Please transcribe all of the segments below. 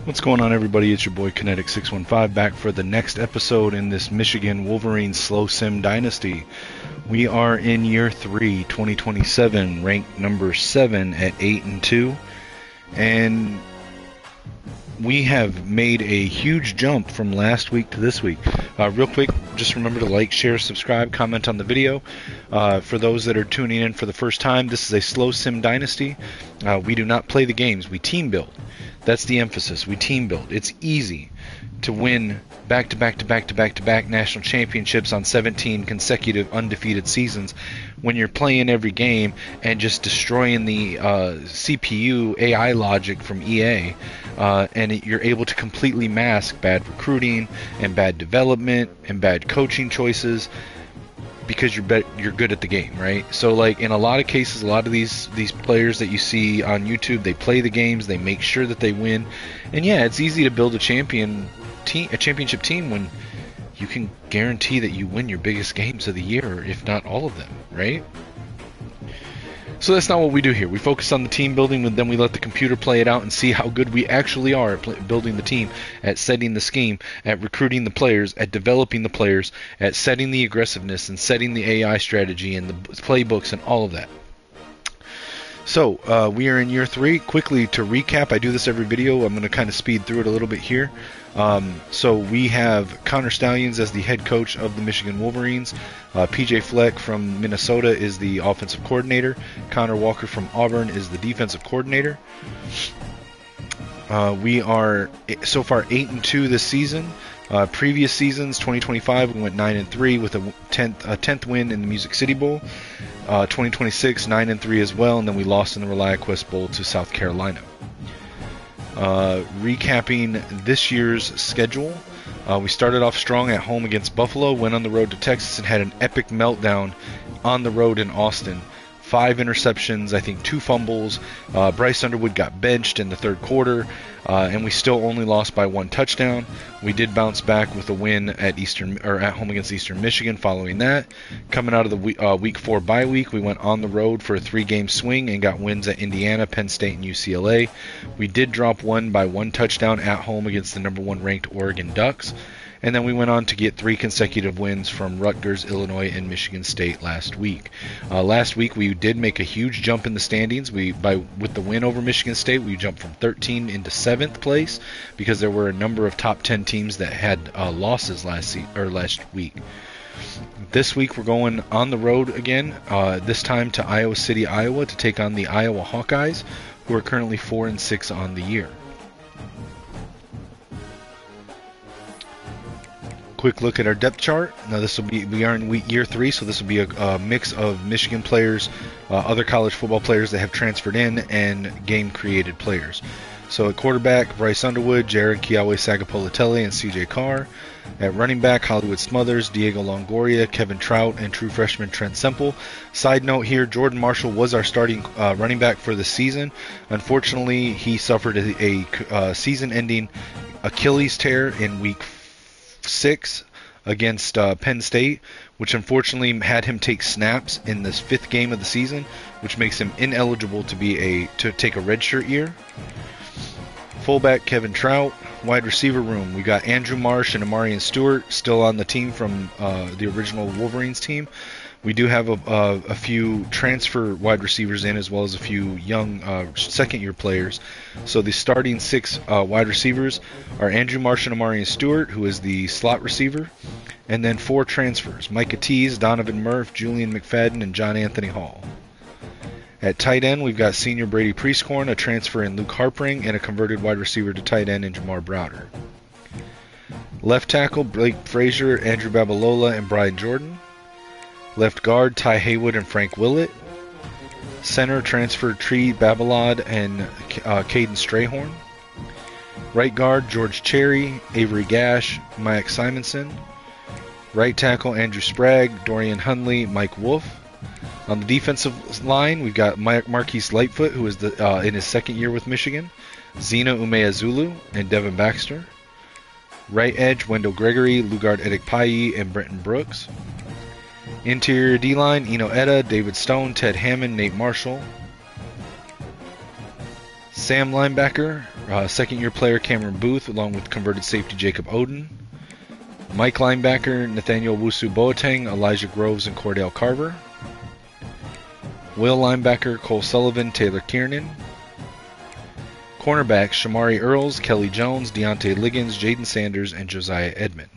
What's going on, everybody? It's your boy Kinetic615 back for the next episode in this Michigan Wolverines Slow Sim Dynasty. We are in year 3, 2027, ranked number 7 at 8-2, and we have made a huge jump from last week to this week. Real quick, just remember to like, share, subscribe, comment on the video. For those that are tuning in for the first time, this is a slow sim dynasty. We do not play the games, we team build. That's the emphasis. We team build. It's easy to win back-to-back national championships on 17 consecutive undefeated seasons when you're playing every game and just destroying the CPU AI logic from EA, and you're able to completely mask bad recruiting and bad development and bad coaching choices because you're good at the game, right? So, like, in a lot of cases, a lot of these players that you see on YouTube, they play the games, they make sure that they win, and yeah, it's easy to build a championship team when you can guarantee that you win your biggest games of the year, if not all of them, right? So that's not what we do here. We focus on the team building, and then we let the computer play it out and see how good we actually are at building the team, at setting the scheme, at recruiting the players, at developing the players, at setting the aggressiveness and setting the AI strategy and the playbooks and all of that. So we are in year 3. Quickly to recap, I do this every video. I'm going to kind of speed through it a little bit here. So we have Connor Stalions as the head coach of the Michigan Wolverines. PJ Fleck from Minnesota is the offensive coordinator. Connor Walker from Auburn is the defensive coordinator. We are so far 8-2 this season. Previous seasons, 2025, we went 9-3 with a 10th win in the Music City Bowl. 2026, 9-3 as well, and then we lost in the ReliaQuest Bowl to South Carolina. Recapping this year's schedule, we started off strong at home against Buffalo, went on the road to Texas, and had an epic meltdown on the road in Austin. 5 interceptions, I think 2 fumbles. Bryce Underwood got benched in the third quarter, and we still only lost by 1 touchdown. We did bounce back with a win at home against Eastern Michigan following that. Coming out of the week 4 bye week, we went on the road for a 3-game swing and got wins at Indiana, Penn State, and UCLA. We did drop 1 by 1 touchdown at home against the number 1 ranked Oregon Ducks. And then we went on to get 3 consecutive wins from Rutgers, Illinois, and Michigan State last week. Last week we did make a huge jump in the standings. With the win over Michigan State, we jumped from 13 into 7th place because there were a number of top 10 teams that had losses last week. This week we're going on the road again. This time to Iowa City, Iowa, to take on the Iowa Hawkeyes, who are currently 4-6 on the year. Quick look at our depth chart. Now we are in year 3, so this will be a mix of Michigan players, other college football players that have transferred in, and game created players. So at quarterback, Bryce Underwood, Jared Kiawe-Sagapolatelli, and CJ Carr. At running back, Hollywood Smothers, Diego Longoria, Kevin Trout, and true freshman Trent Semple. Side note here, Jordan Marshall was our starting running back for the season. Unfortunately, he suffered a season-ending Achilles tear in week 6 against Penn State, which unfortunately had him take snaps in this 5th game of the season, which makes him ineligible to take a redshirt year. Fullback Kevin Trout. Wide receiver room, we got Andrew Marsh and Amarian Stewart still on the team from the original Wolverines team. We do have a few transfer wide receivers in, as well as a few young second-year players. So the starting 6 wide receivers are Andrew Marsh and Amarian Stewart, who is the slot receiver, and then 4 transfers: Micah Tease, Donovan Murph, Julian McFadden, and John Anthony Hall. At tight end, we've got senior Brady Priestcorn, a transfer in Luke Harpring, and a converted wide receiver to tight end in Jamar Browder. Left tackle, Blake Frazier, Andrew Babalola, and Brian Jordan. Left guard, Ty Haywood and Frank Willett. Center, transfer Tree Babalod and Caden Strayhorn. Right guard, George Cherry, Avery Gash, Mike Simonson. Right tackle, Andrew Sprague, Dorian Hunley, Mike Wolf. On the defensive line, we've got Marquise Lightfoot, who is in his 2nd year with Michigan, Zena Umeazulu, and Devin Baxter. Right edge, Wendell Gregory, Lugard Edekpayi, and Brenton Brooks. Interior D-line, Eno Etta, David Stone, Ted Hammond, Nate Marshall. Sam linebacker, Second-year player Cameron Booth, along with converted safety Jacob Oden. Mike linebacker Nathaniel Wusu-Boateng, Elijah Groves, and Cordell Carver. Will linebacker Cole Sullivan, Taylor Kiernan. Cornerbacks Shamari Earls, Kelly Jones, Deontay Liggins, Jaden Sanders, and Josiah Edmond.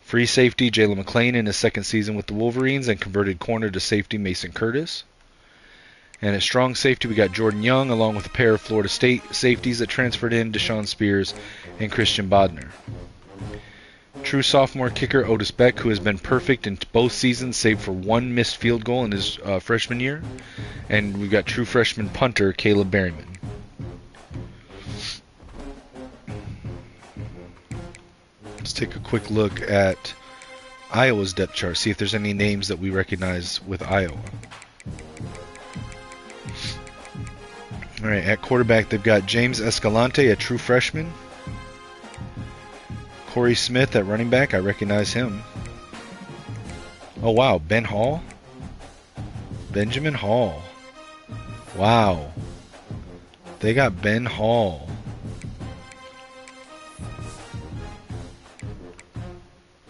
Free safety Jalen McClain in his second season with the Wolverines, and converted corner to safety Mason Curtis. And at strong safety we got Jordan Young, along with a pair of Florida State safeties that transferred in, Deshaun Spears and Christian Bodner. True sophomore kicker Otis Beck, who has been perfect in both seasons save for one missed field goal in his freshman year. And we've got true freshman punter Caleb Berryman. Let's take a quick look at Iowa's depth chart, see if there's any names that we recognize with Iowa. Alright, at quarterback they've got James Escalante, a true freshman. Corey Smith at running back, I recognize him. Oh wow, Ben Hall? Benjamin Hall. Wow. They got Ben Hall.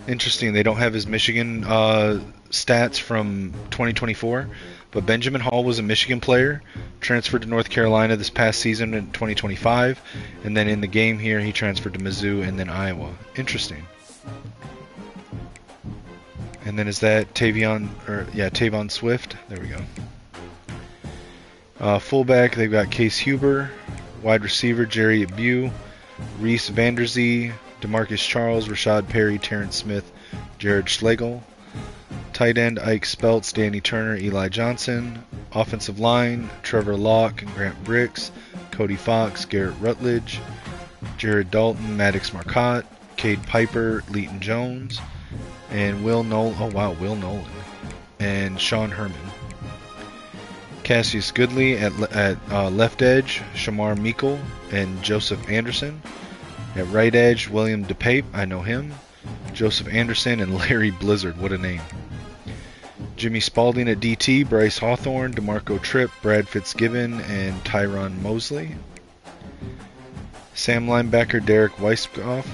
Interesting, they don't have his Michigan stats from 2024, but Benjamin Hall was a Michigan player, transferred to North Carolina this past season in 2025, and then in the game here he transferred to Mizzou and then Iowa. Interesting. And then is that Tavon Swift? There we go. Fullback, they've got Case Huber. Wide receiver, Jerry Abu, Reese Vanderzee, DeMarcus Charles, Rashad Perry, Terrence Smith, Jared Schlegel. Tight end, Ike Speltz, Danny Turner, Eli Johnson. Offensive line, Trevor Locke and Grant Bricks, Cody Fox, Garrett Rutledge, Jared Dalton, Maddox Marcotte, Cade Piper, Leighton Jones, and Will Nolan, and Sean Herman. Cassius Goodley at left edge, Shamar Meikle and Joseph Anderson. At right edge, William DePape, I know him, Joseph Anderson, and Larry Blizzard, what a name. Jimmy Spalding at DT, Bryce Hawthorne, DeMarco Tripp, Brad Fitzgibbon, and Tyron Mosley. Sam linebacker Derek Weiskopf,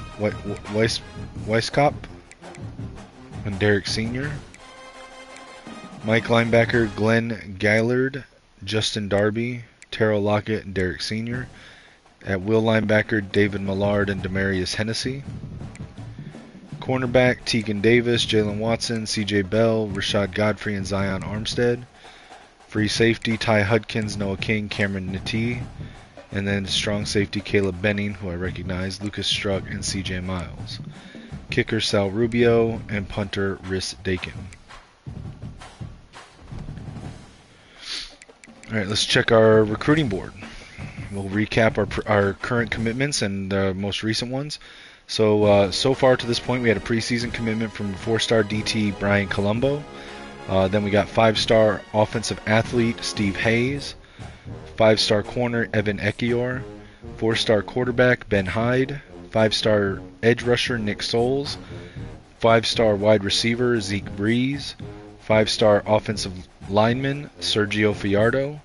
and Derek Sr. Mike linebacker Glenn Gaillard, Justin Darby, Terrell Lockett, and Derek Sr. At will linebacker David Millard and Demarius Hennessy. Cornerback Tegan Davis, Jalen Watson, CJ Bell, Rashad Godfrey, and Zion Armstead. Free safety Ty Hudkins, Noah King, Cameron Natee. And then strong safety Caleb Benning, who I recognize, Lucas Struck, and CJ Miles. Kicker Sal Rubio, and punter Rhys Dakin. Alright, let's check our recruiting board. We'll recap our current commitments and the most recent ones. So far to this point, we had a preseason commitment from 4-star DT Brian Colombo. Then we got 5-star offensive athlete Steve Hayes, 5-star corner Evan Ekior, 4-star quarterback Ben Hyde, 5-star edge rusher Nick Souls, 5-star wide receiver Zeke Breeze, 5-star offensive lineman Sergio Fiardo,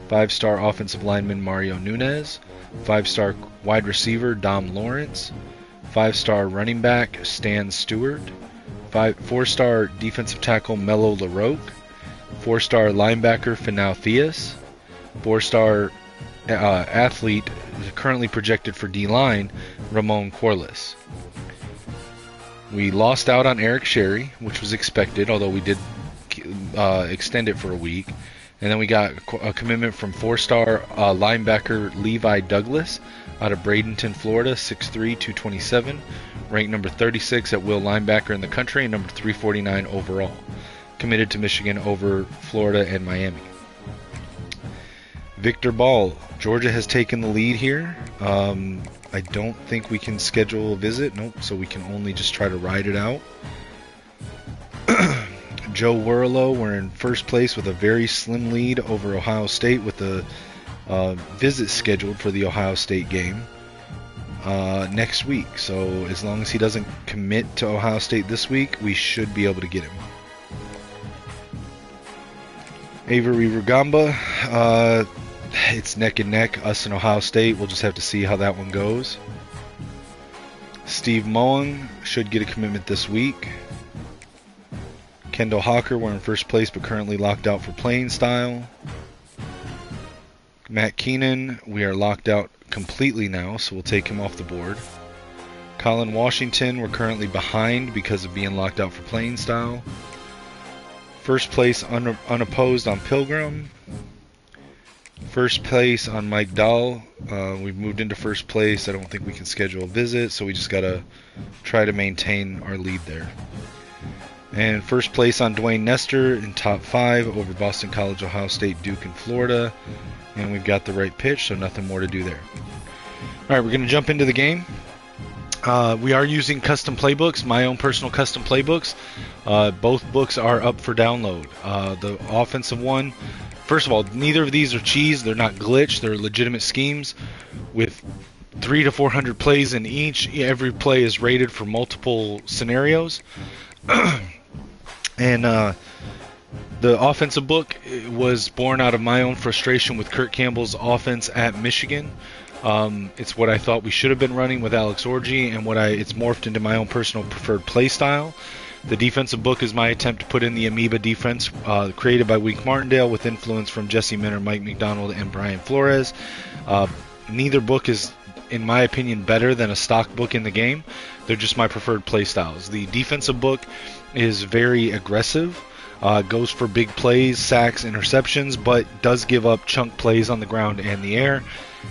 5-star offensive lineman Mario Nunez, 5-star wide receiver Dom Lawrence, 5-star running back Stan Stewart, 4-star defensive tackle Mello LaRoque, 4-star linebacker Finau Theus, 4-star athlete currently projected for D-line Ramon Corliss. We lost out on Eric Sherry, which was expected, although we did extend it for a week. And then we got a commitment from 4-star linebacker Levi Douglas out of Bradenton, Florida, 6'3", 227, ranked number 36 at will linebacker in the country and number 349 overall. Committed to Michigan over Florida and Miami. Victor Ball, Georgia has taken the lead here. I don't think we can schedule a visit. Nope, so we can only just try to ride it out. Joe Werlo, we're in first place with a very slim lead over Ohio State with the visit scheduled for the Ohio State game next week. So as long as he doesn't commit to Ohio State this week, we should be able to get him. Avery Rugamba, It's neck and neck, us and Ohio State. We'll just have to see how that one goes. Steve Mullen should get a commitment this week. Kendall Hawker, we're in first place but currently locked out for playing style. Matt Keenan, we are locked out completely now, so we'll take him off the board. Colin Washington, we're currently behind because of being locked out for playing style. First place unopposed on Pilgrim. First place on Mike Dahl. We've moved into first place. I don't think we can schedule a visit, so we just got to try to maintain our lead there. And first place on Dwayne Nestor in top 5 over Boston College, Ohio State, Duke, and Florida. And we've got the right pitch, so nothing more to do there. All right, we're going to jump into the game. We are using custom playbooks, my own personal custom playbooks. Both books are up for download. The offensive one, first of all, neither of these are cheese. They're not glitch. They're legitimate schemes with 300 to 400 plays in each. Every play is rated for multiple scenarios. And the offensive book was born out of my own frustration with Kurt Campbell's offense at Michigan. It's what I thought we should have been running with Alex Orji, and it's morphed into my own personal preferred play style. The defensive book is my attempt to put in the amoeba defense created by Wink Martindale with influence from Jesse Minter, Mike McDonald, and Brian Flores. Neither book is, in my opinion, better than a stock book in the game. They're just my preferred play styles. The defensive book is very aggressive. Goes for big plays, sacks, interceptions, but does give up chunk plays on the ground and the air.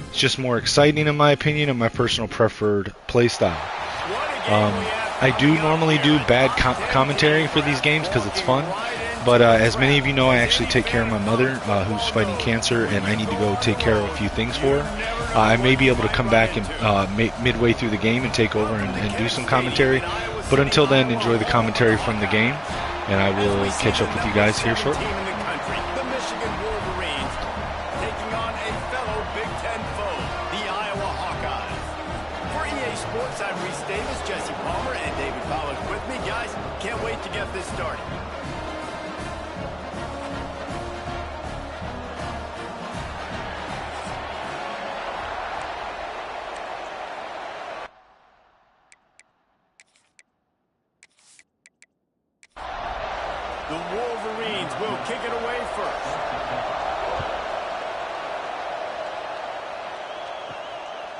It's just more exciting in my opinion and my personal preferred play style. I do normally do bad commentary for these games because it's fun, but as many of you know, I actually take care of my mother who's fighting cancer, and I need to go take care of a few things for her. I may be able to come back and midway through the game and take over and do some commentary, but until then, enjoy the commentary from the game, and I will catch up with you guys here shortly. The Michigan Wolverines taking on a fellow Big Ten foe, the Iowa Hawkeyes. For EA Sports, I'm Reese Davis, Jesse Palmer, and David Pollack with me. Guys, can't wait to get this started. The Wolverines will kick it away first.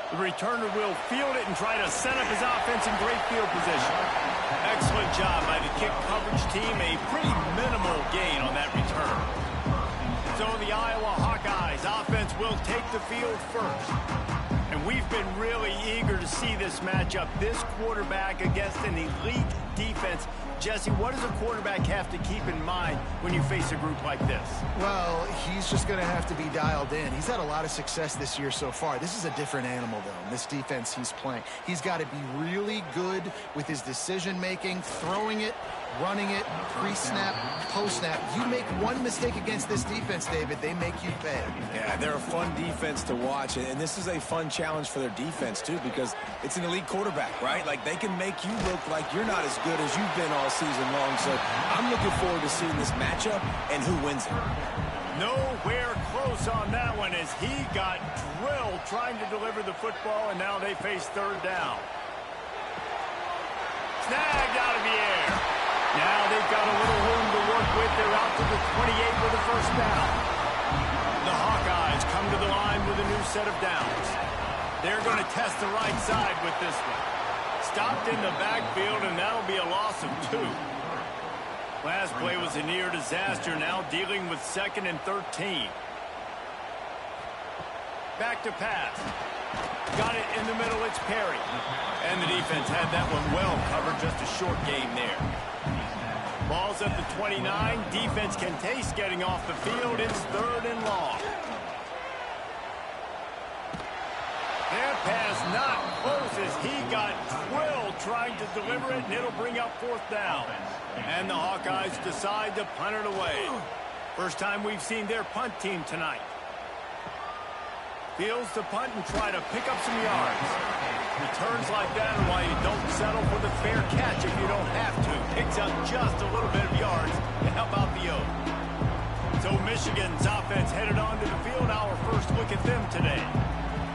The returner will field it and try to set up his offense in great field position. Excellent job by the kick coverage team. A pretty minimal gain on that return. So the Iowa Hawkeyes offense will take the field first. And we've been really eager to see this matchup. This quarterback against an elite defense. Jesse, what does a quarterback have to keep in mind when you face a group like this? Well, he's just going to have to be dialed in. He's had a lot of success this year so far. This is a different animal, though, in this defense he's playing. He's got to be really good with his decision-making, throwing it, running it, pre-snap, post-snap. You make one mistake against this defense, David, they make you pay. Yeah, they're a fun defense to watch, and this is a fun challenge for their defense, too, because it's an elite quarterback, right? Like, they can make you look like you're not as good as you've been all season long, so I'm looking forward to seeing this matchup and who wins it. Nowhere close on that one as he got drilled trying to deliver the football, and now they face third down. Snagged out of the air. Now they've got a little room to work with. They're out to the 28 with the first down. The Hawkeyes come to the line with a new set of downs. They're going to test the right side with this one. Stopped in the backfield, and that'll be a loss of 2. Last play was a near disaster, now dealing with 2nd and 13. Back to pass. Got it in the middle, it's Perry. And the defense had that one well covered, just a short gain there. Ball's at the 29. Defense can taste getting off the field. It's 3rd and long. That pass not close as he got drilled trying to deliver it, and it'll bring up 4th down. And the Hawkeyes decide to punt it away. First time we've seen their punt team tonight. Fields the punt and try to pick up some yards. Returns like that are why you don't settle for the fair catch if you don't have to. Picks up just a little bit of yards to help out the O. So So Michigan's offense headed onto the field. Our first look at them today.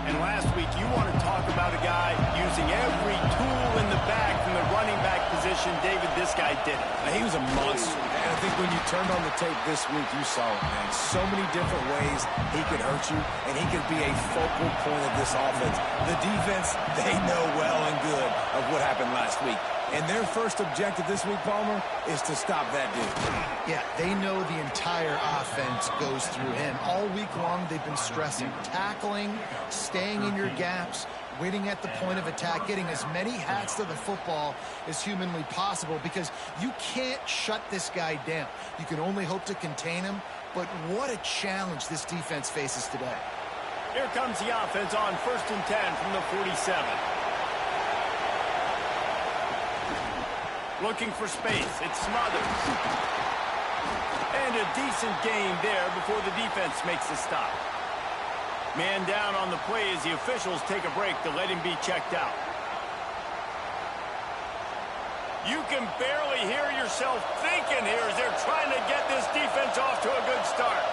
And last week, you want to talk about a guy using every tool in the bag from the running back position. David, this guy did it. He was a monster. And I think when you turned on the tape this week, you saw it, man. So many different ways he could hurt you, and he could be a focal point of this offense. The defense, they know well and good of what happened last week. And their first objective this week, Palmer, is to stop that dude. Yeah, they know the entire offense goes through him. All week long, they've been stressing tackling, staying in your gaps, waiting at the point of attack, getting as many hats to the football as humanly possible, because you can't shut this guy down. You can only hope to contain him, but what a challenge this defense faces today. Here comes the offense on 1st and 10 from the 47. Looking for space. It's Smothers. And a decent gain there before the defense makes a stop. Man down on the play as the officials take a break to let him be checked out. You can barely hear yourself thinking here as they're trying to get this defense off to a good start.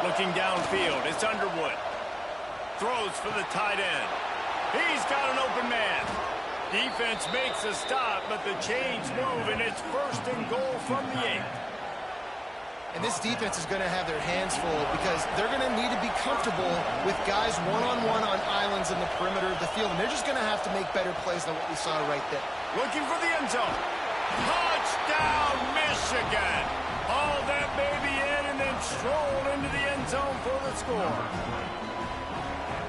Looking downfield, it's Underwood. Throws for the tight end. He's got an open man. Defense makes a stop, but the chains move, and it's 1st and goal from the 8. And this defense is going to have their hands full because they're going to need to be comfortable with guys one-on-one on islands in the perimeter of the field, and they're just going to have to make better plays than what we saw right there. Looking for the end zone. Touchdown, Michigan! Haul that baby in and then stroll into the end zone for the score.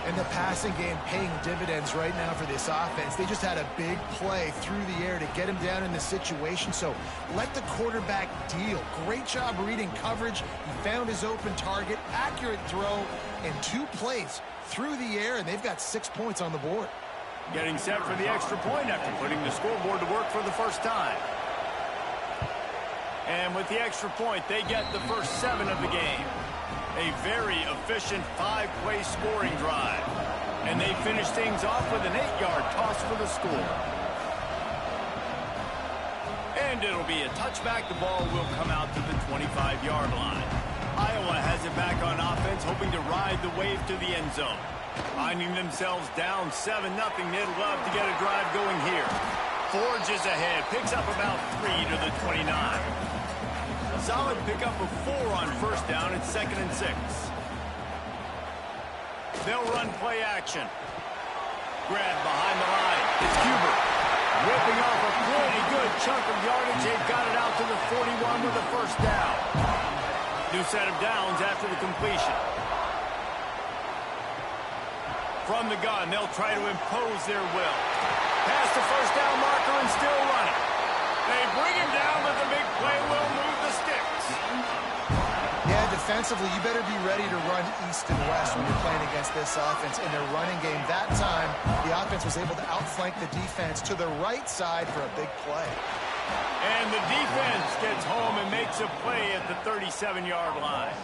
And the passing game paying dividends right now for this offense. They just had a big play through the air to get him down in the situation. So let the quarterback deal. Great job reading coverage. He found his open target, accurate throw, and 2 plays through the air, and they've got 6 points on the board. Getting set for the extra point after putting the scoreboard to work for the first time. And with the extra point, they get the first 7 of the game. A very efficient 5-play scoring drive. And they finish things off with an 8-yard toss for the score. And it'll be a touchback. The ball will come out to the 25-yard line. Iowa has it back on offense, hoping to ride the wave to the end zone. Finding themselves down 7-0, they'd love to get a drive going here. Forges ahead, picks up about 3 to the 29. Solid pickup of 4 on 1st down. It's 2nd and 6. They'll run play action. Grab behind the line. It's Huber. Whipping off a pretty good chunk of yardage. They've got it out to the 41 with a 1st down. New set of downs after the completion. From the gun, they'll try to impose their will. Past the 1st down marker and still running. They bring him down, but the big play will move the sticks. Yeah, defensively, you better be ready to run east and west when you're playing against this offense in their running game. That time, the offense was able to outflank the defense to the right side for a big play. And the defense gets home and makes a play at the 37-yard line.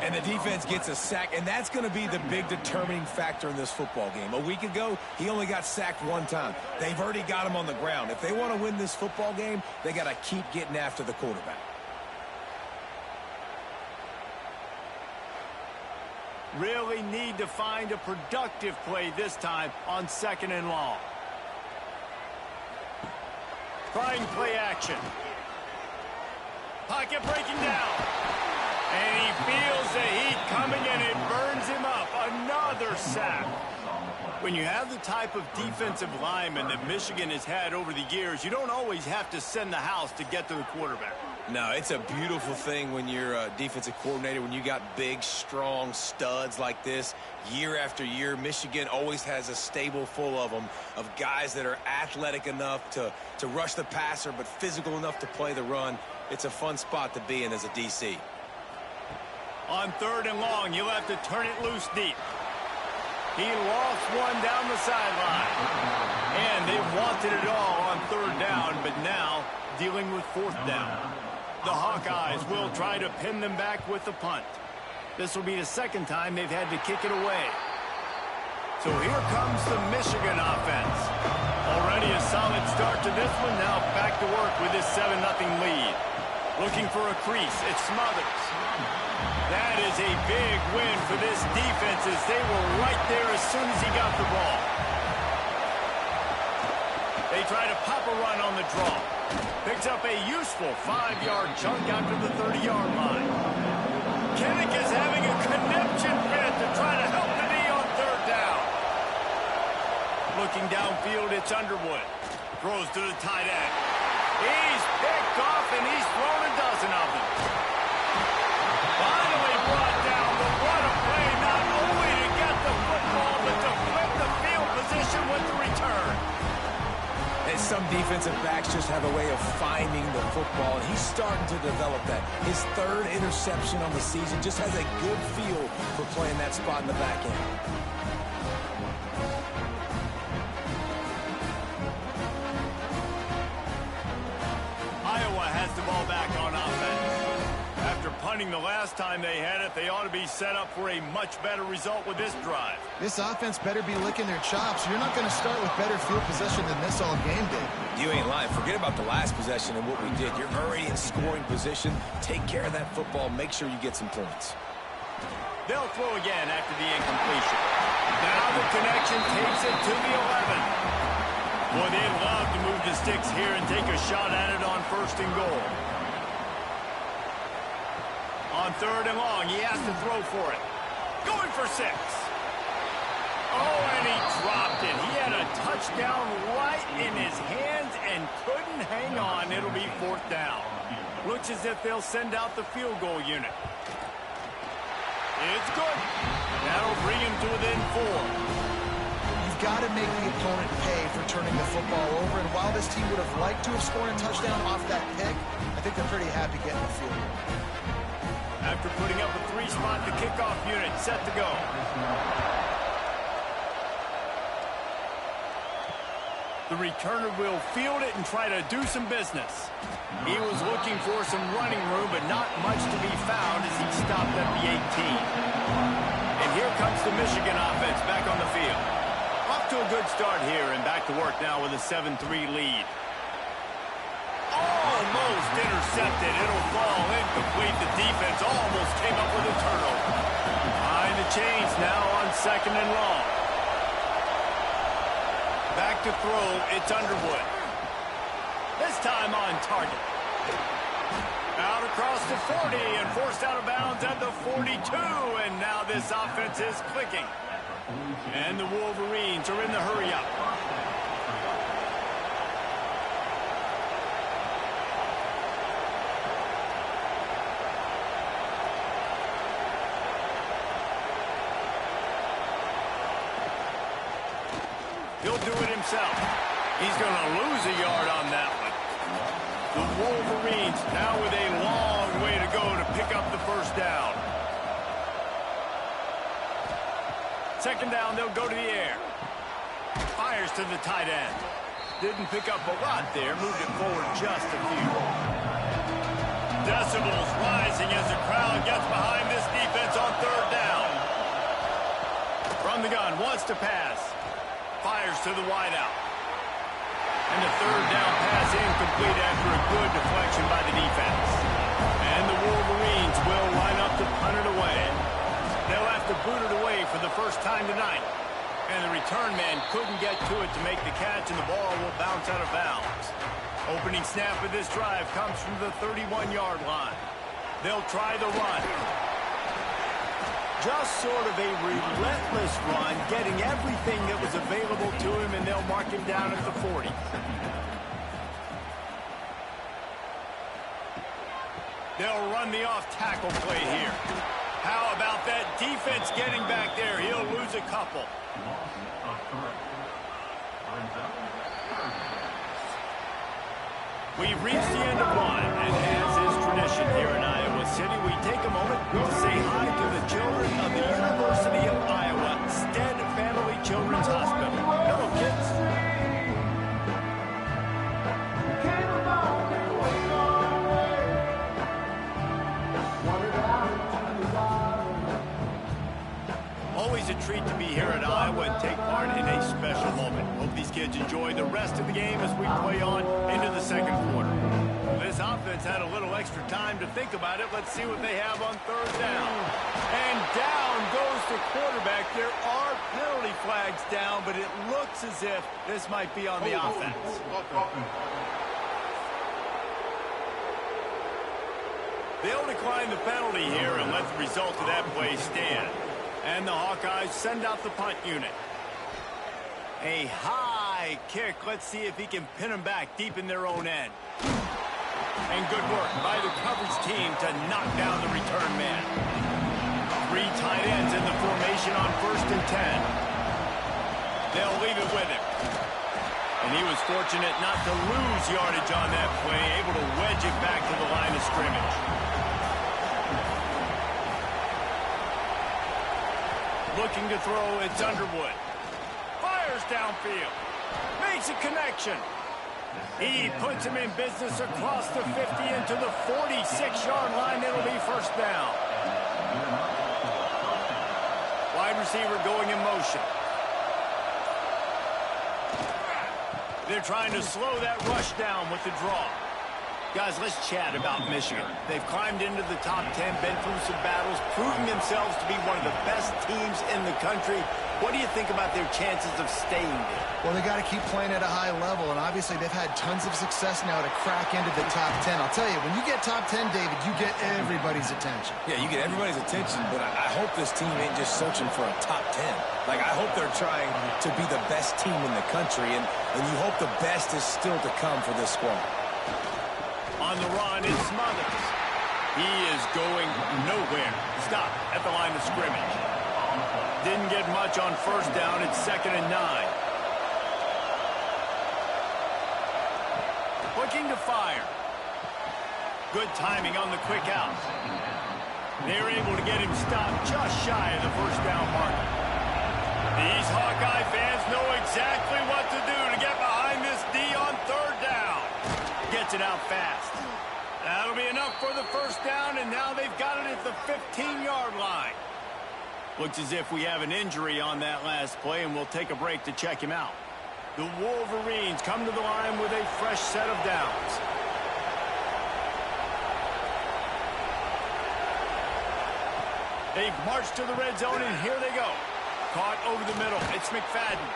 And the defense gets a sack, and that's going to be the big determining factor in this football game. A week ago, he only got sacked 1 time. They've already got him on the ground. If they want to win this football game, they got to keep getting after the quarterback. Really need to find a productive play this time on 2nd and long. Trying play action. Pocket breaking down. And he feels the heat coming and it burns him up. Another sack. When you have the type of defensive lineman that Michigan has had over the years, you don't always have to send the house to get to the quarterback. No, it's a beautiful thing when you're a defensive coordinator, when you got big, strong studs like this. Year after year, Michigan always has a stable full of them, of guys that are athletic enough to rush the passer, but physical enough to play the run. It's a fun spot to be in as a DC. On 3rd and long, you'll have to turn it loose deep. He lost one down the sideline. And they wanted it all on 3rd down, but now dealing with 4th down. The Hawkeyes will try to pin them back with the punt. This will be the 2nd time they've had to kick it away. So here comes the Michigan offense. Already a solid start to this one. Now back to work with this 7-0 lead. Looking for a crease. It smothers. That is a big win for this defense as they were right there as soon as he got the ball. They try to pop a run on the draw. Picks up a useful 5-yard chunk out to the 30-yard line. Kinnick is having a conniption fit to try to help the knee on third down. Looking downfield, it's Underwood. Throws to the tight end. He's picked off, and he's thrown a dozen of them. Finally brought down, but what a play, not only to get the football, but to flip the field position with the return. And some defensive backs just have a way of finding the football, and he's starting to develop that. His third interception on the season, just has a good feel for playing that spot in the back end. Iowa has the ball back on offense. After punting the last time they had it, they ought to be set up for a much better result with this drive. This offense better be licking their chops. You're not going to start with better field possession than this all game did. You ain't lying. Forget about the last possession and what we did. You're already in scoring position. Take care of that football. Make sure you get some points. They'll throw again after the incompletion. Now the connection takes it to the 11. Boy, they'd love to move the sticks here and take a shot at it on 1st and goal. On 3rd and long, he has to throw for it. Going for 6. Oh, and he dropped it. He had a touchdown right in his hands and couldn't hang on. It'll be 4th down. Looks as if they'll send out the field goal unit. It's good. That'll bring him to within 4. You've got to make the opponent pay for turning the football over, and while this team would have liked to have scored a touchdown off that pick, I think they're pretty happy getting the field goal. After putting up a 3-spot, the kickoff unit set to go. The returner will field it and try to do some business. He was looking for some running room, but not much to be found as he stopped at the 18. And here comes the Michigan offense back on the field. Off to a good start here and back to work now with a 7-3 lead. Almost intercepted. It'll fall incomplete. The defense almost came up with a turnover. Behind the chains now on 2nd and long. Back to throw, it's Underwood. This time on target. Out across the 40 and forced out of bounds at the 42. And now this offense is clicking. And the Wolverines are in the hurry-up. He'll do it himself. He's going to lose a yard on that one. The Wolverines now with a long way to go to pick up the 1st down. 2nd down, they'll go to the air. Fires to the tight end. Didn't pick up a lot there. Moved it forward just a few. Decibels rising as the crowd gets behind this defense on 3rd down. From the gun, wants to pass. Fires to the wideout. And the 3rd down pass incomplete after a good deflection by the defense. And the Wolverines will line up to punt it away. They'll have to boot it away for the first time tonight. And the return man couldn't get to it to make the catch, and the ball will bounce out of bounds. Opening snap of this drive comes from the 31-yard line. They'll try the run. Just sort of a relentless run, getting everything that was available to him, and they'll mark him down at the 40. They'll run the off-tackle play here. How about that defense getting back there? He'll lose a couple. We've reached the end of one, and as is tradition here in Iowa City, we take a moment to say hi to the children of the University of Iowa Stead Family Children's Hospital. Hello, kids. Always a treat to be here at Iowa and take part in a special moment. Hope these kids enjoy the rest of the game as we play on into the 2nd quarter. This offense had a little extra time to think about it. Let's see what they have on third down. And down goes the quarterback. There are penalty flags down, but it looks as if this might be on the offense. They'll decline the penalty here and let the result of that play stand. And the Hawkeyes send out the punt unit. A high kick. Let's see if he can pin them back deep in their own end. And good work by the coverage team to knock down the return man. 3 tight ends in the formation on 1st and 10. They'll leave it with him. And he was fortunate not to lose yardage on that play, able to wedge it back to the line of scrimmage. Looking to throw, it's Underwood. Fires downfield. Makes a connection. He puts him in business across the 50 into the 46-yard line. It'll be first down. Wide receiver going in motion. They're trying to slow that rush down with the draw. Guys, let's chat about Michigan. They've climbed into the top 10, been through some battles, proving themselves to be one of the best teams in the country. What do you think about their chances of staying there? Well, they got to keep playing at a high level, and obviously they've had tons of success now to crack into the top 10. I'll tell you, when you get top 10, David, you get everybody's attention. Yeah, you get everybody's attention, but I hope this team ain't just searching for a top 10. Like, I hope they're trying to be the best team in the country, and you hope the best is still to come for this squad. On the run, it's Smothers. He is going nowhere. Stop at the line of scrimmage. Didn't get much on first down. It's 2nd and 9. Looking to fire. Good timing on the quick out. They're able to get him stopped just shy of the first down marker. These Hawkeye fans know exactly what to do to get behind this D on third down. Gets it out fast. That'll be enough for the first down, and now they've got it at the 15-yard line. Looks as if we have an injury on that last play, and we'll take a break to check him out. The Wolverines come to the line with a fresh set of downs. They've marched to the red zone, and here they go. Caught over the middle. It's McFadden.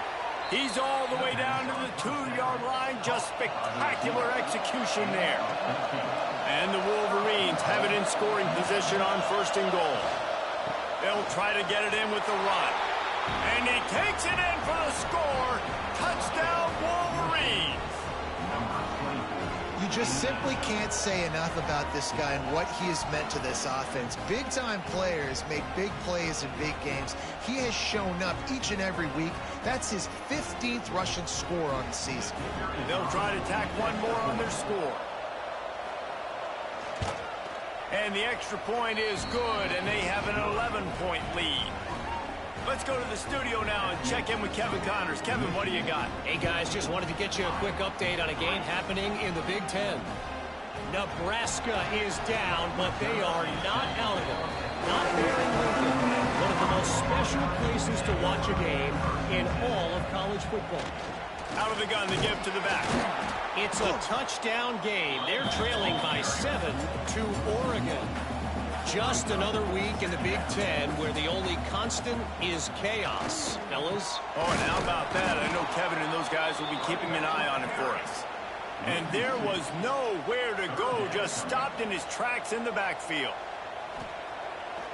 He's all the way down to the 2-yard line. Just spectacular execution there. And the Wolverines have it in scoring position on 1st and goal. They'll try to get it in with the run. And he takes it in for the score. Touchdown, Wolverines. You just simply can't say enough about this guy and what he has meant to this offense. Big-time players make big plays in big games. He has shown up each and every week. That's his 15th rushing score on the season. They'll try to tack one more on their score. And the extra point is good, and they have an 11-point lead. Let's go to the studio now and check in with Kevin Connors. Kevin, what do you got? Hey, guys, just wanted to get you a quick update on a game happening in the Big Ten. Nebraska is down, but they are not out of it. Not there in Lincoln, one of the most special places to watch a game in all of college football. Out of the gun, the give to the back. It's a touchdown game. They're trailing by 7 to Oregon. Just another week in the Big Ten where the only constant is chaos, fellas. Oh, and how about that? I know Kevin and those guys will be keeping an eye on it for us. And there was nowhere to go, just stopped in his tracks in the backfield.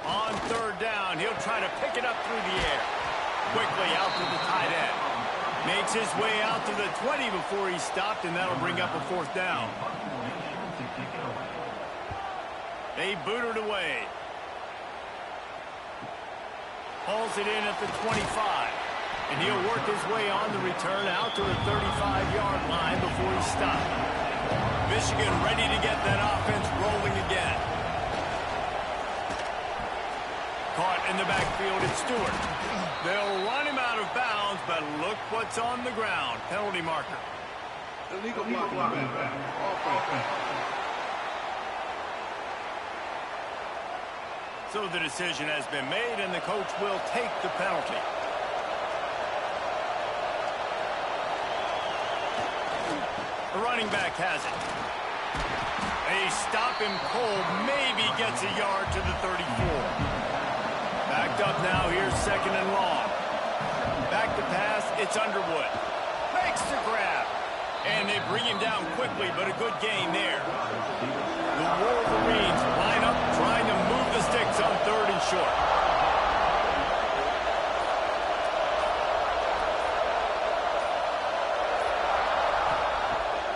On third down, he'll try to pick it up through the air. Quickly out to the tight end. Makes his way out to the 20 before he stopped, and that'll bring up a 4th down. They boot it away. Hauls it in at the 25. And he'll work his way on the return out to the 35-yard line before he stopped. Michigan ready to get that offense rolling again. Caught in the backfield, it's Stewart. They'll run him out of bounds, but look what's on the ground. Penalty marker. Illegal block. So the decision has been made, and the coach will take the penalty. The running back has it. They stop him cold, maybe gets a yard to the 34. Backed up now, here's second and long. Back to pass, it's Underwood. Makes the grab. And they bring him down quickly, but a good gain there. The Wolverines line up, trying to move the sticks on third and short.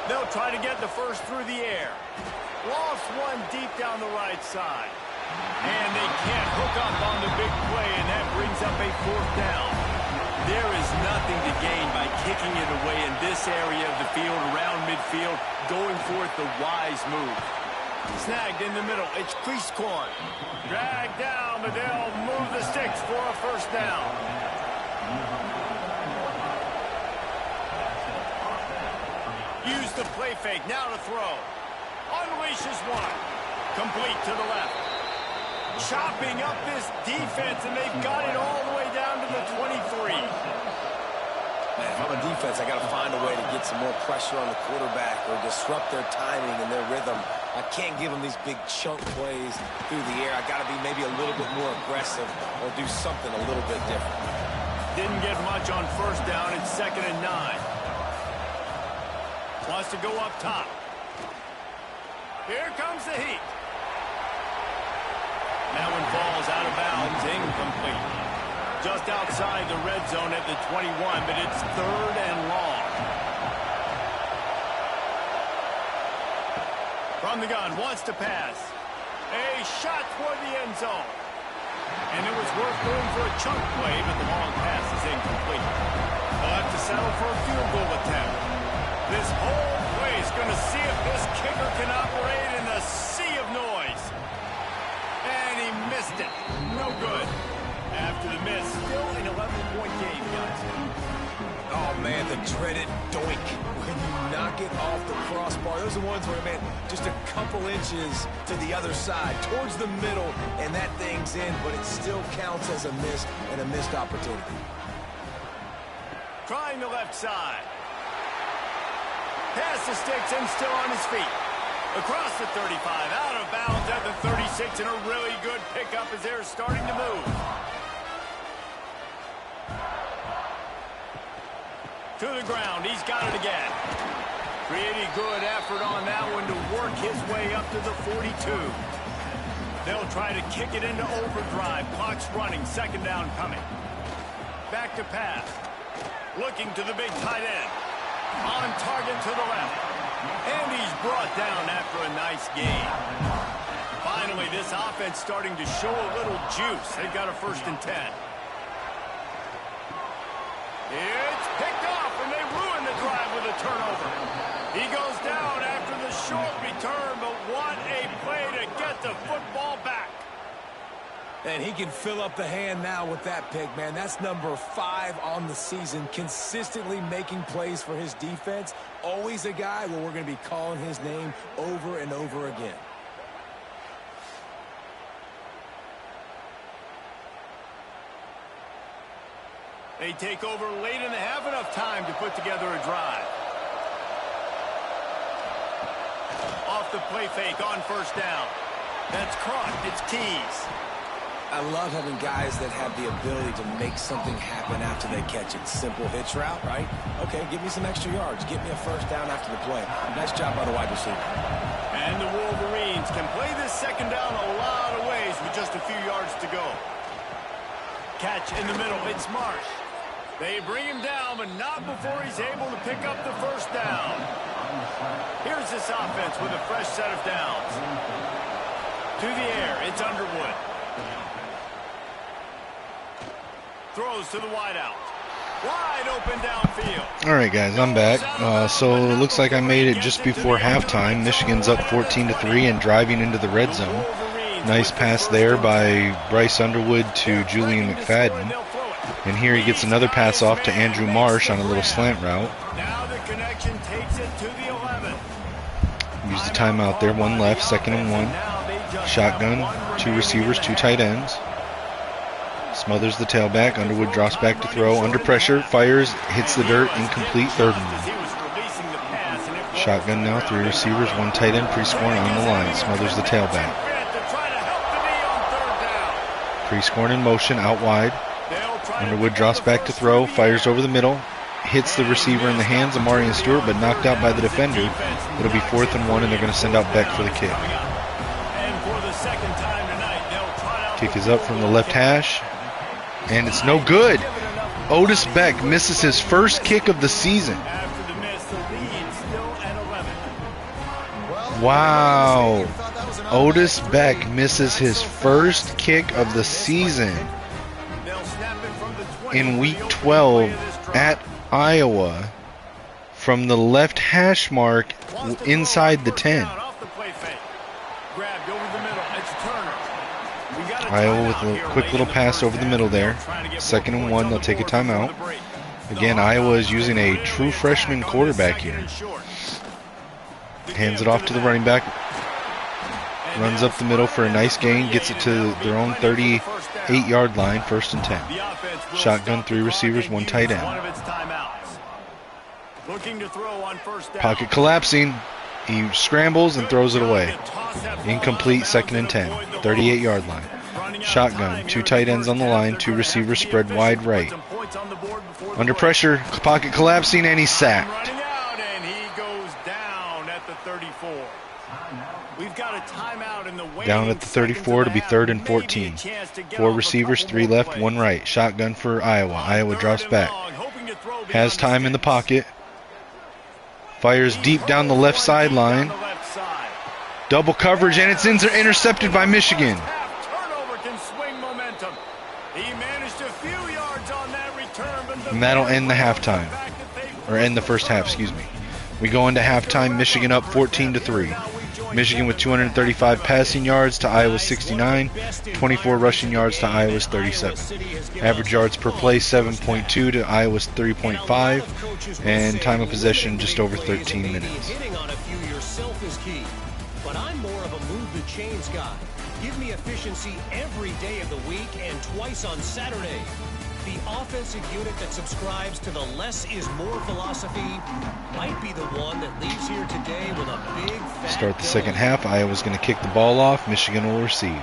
They'll try to get the first through the air. Lost one deep down the right side. And they can't hook up on the big play, and that brings up a fourth down. There is nothing to gain by kicking it away in this area of the field, around midfield, going for it the wise move. Snagged in the middle, it's crease corn. Dragged down, but they'll move the sticks for a first down. Use the play fake, now to throw. Unleashes one. Complete to the left. Chopping up this defense, and they've got it all the way down to the 23. Man, if I'm a defense, I got to find a way to get some more pressure on the quarterback or disrupt their timing and their rhythm. I can't give them these big chunk plays through the air. I got to be maybe a little bit more aggressive or do something a little bit different. Didn't get much on first down. It's 2nd and 9. Wants to go up top. Here comes the heat. That one falls out of bounds, incomplete. Just outside the red zone at the 21, but it's 3rd and long. From the gun, wants to pass. A shot toward the end zone. And it was worth going for a chunk play, but the long pass is incomplete. They'll have to settle for a field goal attempt. This whole play is going to see if this kicker can operate in the sea of noise. And he missed it. No good. After the miss, still an 11-point game, guys. Oh, man, the dreaded doink. When you knock it off the crossbar, those are ones where, man, just a couple inches to the other side, towards the middle, and that thing's in, but it still counts as a miss and a missed opportunity. Trying the left side. Pass the sticks and still on his feet. Across the 35, out of bounds at the 36, and a really good pickup as they're starting to move. To the ground, he's got it again. Pretty good effort on that one to work his way up to the 42. They'll try to kick it into overdrive. Clock's running, 2nd down coming. Back to pass. Looking to the big tight end. On target to the left. And he's brought down after a nice gain. Finally, this offense starting to show a little juice. They've got a 1st and 10. It's picked off, and they ruin the drive with a turnover. He goes down after the short return, but what a play to get the football back. And he can fill up the hand now with that pick, man. That's number 5 on the season, consistently making plays for his defense. Always a guy where we're going to be calling his name over and over again. They take over late in the half, enough time to put together a drive. Off the play fake on 1st down. That's caught. It's Keys. I love having guys that have the ability to make something happen after they catch it. Simple hitch route, right? Okay, give me some extra yards. Get me a 1st down after the play. Nice job by the wide receiver. And the Wolverines can play this 2nd down a lot of ways with just a few yards to go. Catch in the middle. It's Marsh. They bring him down, but not before he's able to pick up the 1st down. Here's this offense with a fresh set of downs. To the air, it's Underwood. Throws to the wideout. Wide open downfield. All right, guys, I'm back. So it looks like I made it just before halftime. Michigan's up 14-3 and driving into the red zone. Nice pass there by Bryce Underwood to Julian McFadden. And here he gets another pass off to Andrew Marsh on a little slant route. Now the connection takes it to the 11. Use the timeout there. 1 left, 2nd and 1. Shotgun, 2 receivers, 2 tight ends. Smothers the tailback. Underwood drops back to throw. Under pressure, fires, hits the dirt, incomplete, 3rd and 1. Shotgun now, 3 receivers, 1 tight end, pre-scoring on the line. Smothers the tailback. Pre-scoring in motion, out wide. Underwood drops back to throw, fires over the middle, hits the receiver in the hands of Marion Stewart, but knocked out by the defender. It'll be 4th and 1, and they're going to send out Beck for the kick. Kick is up from the left hash, and it's no good. Otis Beck misses his first kick of the season. Wow. Otis Beck misses his first kick of the season in week 12 at Iowa from the left hash mark inside the 10. Iowa with a quick little pass over the middle there. 2nd and 1, they'll take a timeout. Again, Iowa is using a true freshman quarterback here. Hands it off to the running back. Runs up the middle for a nice gain. Gets it to their own 38-yard line. 1st and 10. Shotgun, 3 receivers, 1 tight end. Pocket collapsing. He scrambles and throws it away. Incomplete. 2nd and 10. 38-yard line. Shotgun, 2 tight ends on the line. 2 receivers spread wide right. Under pressure. Pocket collapsing, and he's sacked. Down at the 34 to be 3rd and 14. 4 receivers, 3 left, 1 right. Shotgun for Iowa. Iowa drops back. Has time in the pocket. Fires deep down the left sideline. Double coverage, and it's intercepted by Michigan. And that'll end the halftime. Or end the first half, excuse me. We go into halftime, Michigan up 14-3. Michigan with 235 passing yards to Iowa's 69, 24 rushing yards to Iowa's 37. Average yards per play 7.2 to Iowa's 3.5, and time of possession just over 13 minutes. But I'm more of a move the chains guy. Give me efficiency every day of the week and twice on Saturday. The offensive unit that subscribes to the less is more philosophy might be the one that leaves here today with a big fat Start the second half. Iowa's going to kick the ball off. Michigan will receive.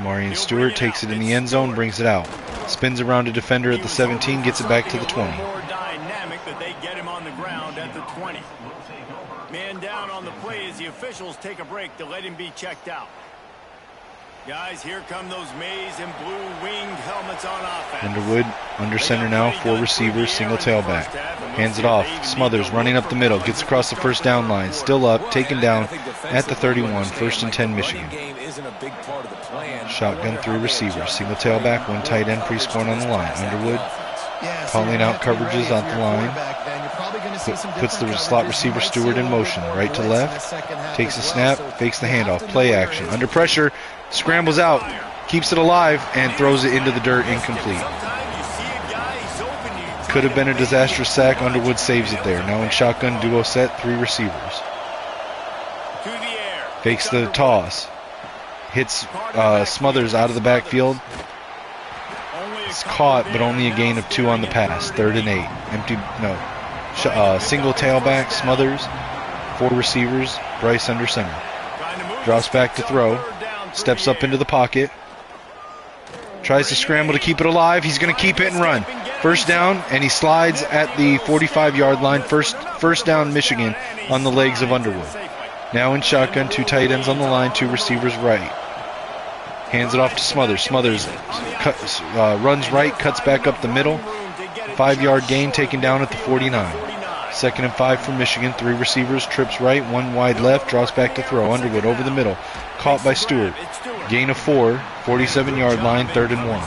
Marion Stewart takes it in the end zone, brings it out. Spins around a defender at the 17, gets it back to the 20. More dynamic that they get him on the ground at the 20. Man down on the play as the officials take a break to let him be checked out. Guys, here come those maize and blue winged helmets on offense. Underwood under center now, 4 receivers, single tailback. Hands it off. Smothers running up the middle, gets across the first down line, still up, taken down at the 31, 1st and 10 Michigan. Shotgun, 3 receivers, single tailback, 1 tight end, pre-scoring on the line. Underwood calling out coverages on the line. Puts the slot receiver Stewart in motion, right to left. Takes a snap, fakes the handoff, play action. Under pressure, scrambles out, keeps it alive, and throws it into the dirt, incomplete. Could have been a disastrous sack. Underwood saves it there. Now in shotgun duo set, 3 receivers. Fakes the toss. Hits Smothers out of the backfield. It's caught, but only a gain of 2 on the pass. 3rd and 8. Single tailback, Smothers. 4 receivers, Bryce under center. Drops back to throw. Steps up into the pocket. Tries to scramble to keep it alive. He's going to keep it and run. 1st down, and he slides at the 45-yard line. First down, Michigan, on the legs of Underwood. Now in shotgun, 2 tight ends on the line, 2 receivers right. Hands it off to Smothers. Smothers runs right, cuts back up the middle. 5-yard gain, taken down at the 49. 2nd and 5 for Michigan. 3 receivers, trips right, 1 wide left, draws back to throw. Underwood over the middle, caught by Stewart. Gain of 4, 47-yard line, 3rd and 1.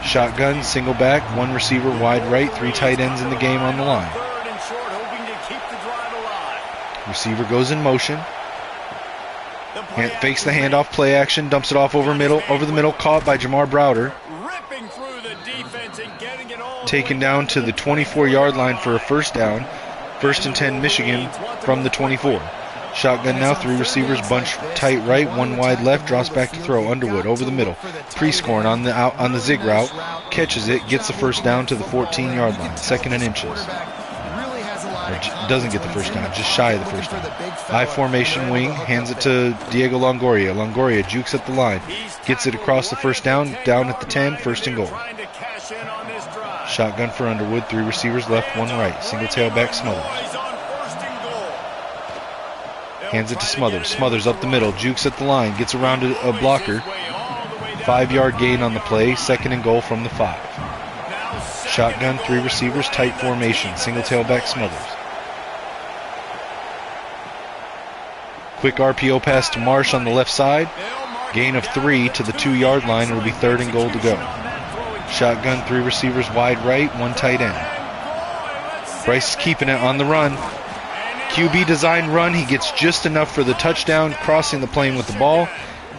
Shotgun, single back, 1 receiver wide right, 3 tight ends in the game on the line. Receiver goes in motion. Fakes the handoff, play action, dumps it off over the middle, caught by Jamar Browder. Taken down to the 24-yard line for a 1st down. 1st and 10 Michigan from the 24. Shotgun now, 3 receivers, bunch tight right, 1 wide left, drops back to throw. Underwood over the middle, pre-scoring on the zig route, catches it, gets the 1st down to the 14-yard line, 2nd and inches. Doesn't get the first down, just shy of the first down. I formation wing, hands it to Diego Longoria. Longoria jukes at the line, gets it across the first down at the 10, first and goal. Shotgun for Underwood, 3 receivers left, 1 right. Single tailback Smothers. Hands it to Smothers. Smothers up the middle, jukes at the line, gets around a blocker. 5-yard gain on the play, second and goal from the 5. Shotgun, 3 receivers, tight formation. Single tailback Smothers. Quick RPO pass to Marsh on the left side. Gain of 3 to the 2-yard line. It'll be third and goal to go. Shotgun, 3 receivers wide right, 1 tight end. Bryce is keeping it on the run. QB design run. He gets just enough for the touchdown, crossing the plane with the ball.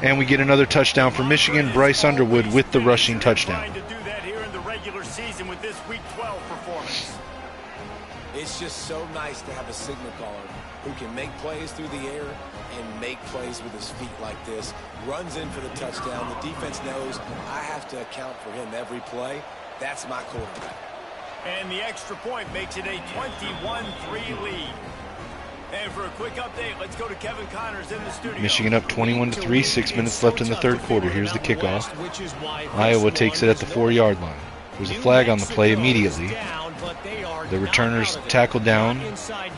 And we get another touchdown for Michigan. Bryce Underwood with the rushing touchdown. It's just so nice to have a signal caller who can make plays through the air and make plays with his feet like this. Runs in for the touchdown. The defense knows I have to account for him every play. That's my quarterback. And the extra point makes it a 21-3 lead. And for a quick update, let's go to Kevin Connors in the studio. Michigan up 21-3, 6 minutes left in the third quarter. Here's the kickoff. Iowa takes it at the 4-yard line. There's a flag on the play immediately. The returner's tackled down,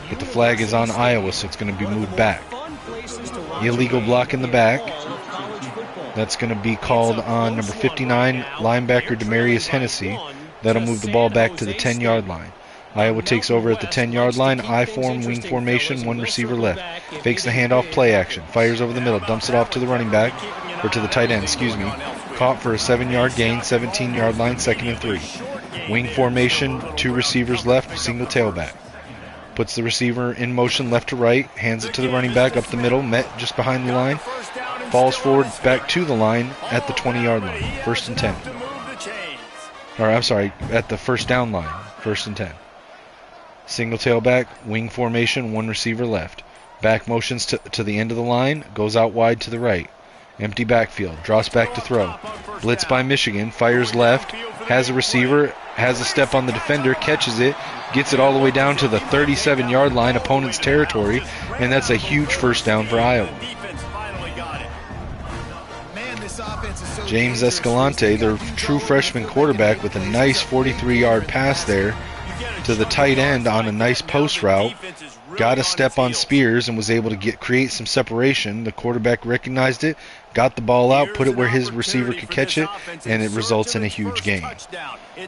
but the flag is on Iowa, so it's going to be moved back. Illegal block in the back. That's going to be called on number 59, linebacker Demarius Hennessy. That'll move the ball back to the 10-yard line. Iowa takes over at the 10-yard line. I-form, wing formation, 1 receiver left. Fakes the handoff, play action. Fires over the middle, dumps it off to the running back, or to the tight end, Caught for a 7-yard gain, 17-yard line, 2nd and 3. Wing formation, 2 receivers left, single tailback. Puts the receiver in motion left to right, hands it to the running back up the middle, met just behind the line. Falls forward back to the line at the 20-yard line, 1st and 10. Or I'm sorry, at the first down line, 1st and 10. Single tailback, wing formation, 1 receiver left. Back motions to the end of the line, goes out wide to the right. Empty backfield, draws back to throw. Blitz by Michigan, fires left, has a receiver, has a step on the defender, catches it, gets it all the way down to the 37-yard line, opponent's territory, and that's a huge first down for Iowa. James Escalante, their true freshman quarterback, with a nice 43-yard pass there to the tight end on a nice post route. Got a step on Spears and was able to create some separation. The quarterback recognized it, got the ball out, put it where his receiver could catch it, and it results in a huge gain.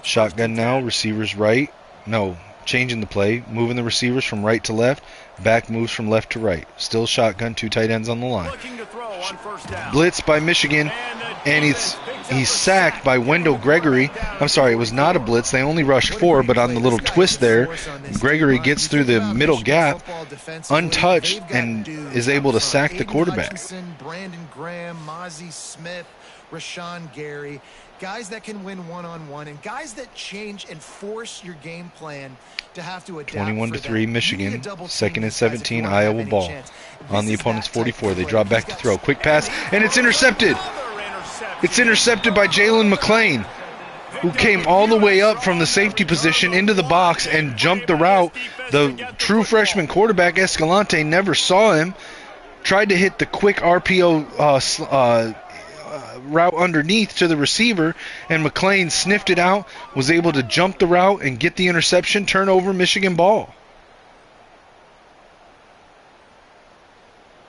Shotgun now, receivers right. No, changing the play, moving the receivers from right to left. Back moves from left to right. Still shotgun, 2 tight ends on the line. Blitz by Michigan, and he's sacked by Wendell Gregory. I'm sorry, it was not a blitz. They only rushed 4, but on the little twist there, Gregory gets through the middle gap, untouched, and is able to sack the quarterback. Brandon Graham, Mozzie Smith, Rashawn Gary, guys that can win one-on-one, and guys that change and force your game plan to have to adapt. 21-3 Michigan, 2nd and 17, Iowa ball. On the opponent's 44, they drop back to throw. Quick pass, and it's intercepted. It's intercepted by Jalen McClain, who came all the way up from the safety position into the box and jumped the route. The true freshman quarterback, Escalante, never saw him. Tried to hit the quick RPO route underneath to the receiver, and McClain sniffed it out, was able to jump the route and get the interception, turnover, Michigan ball.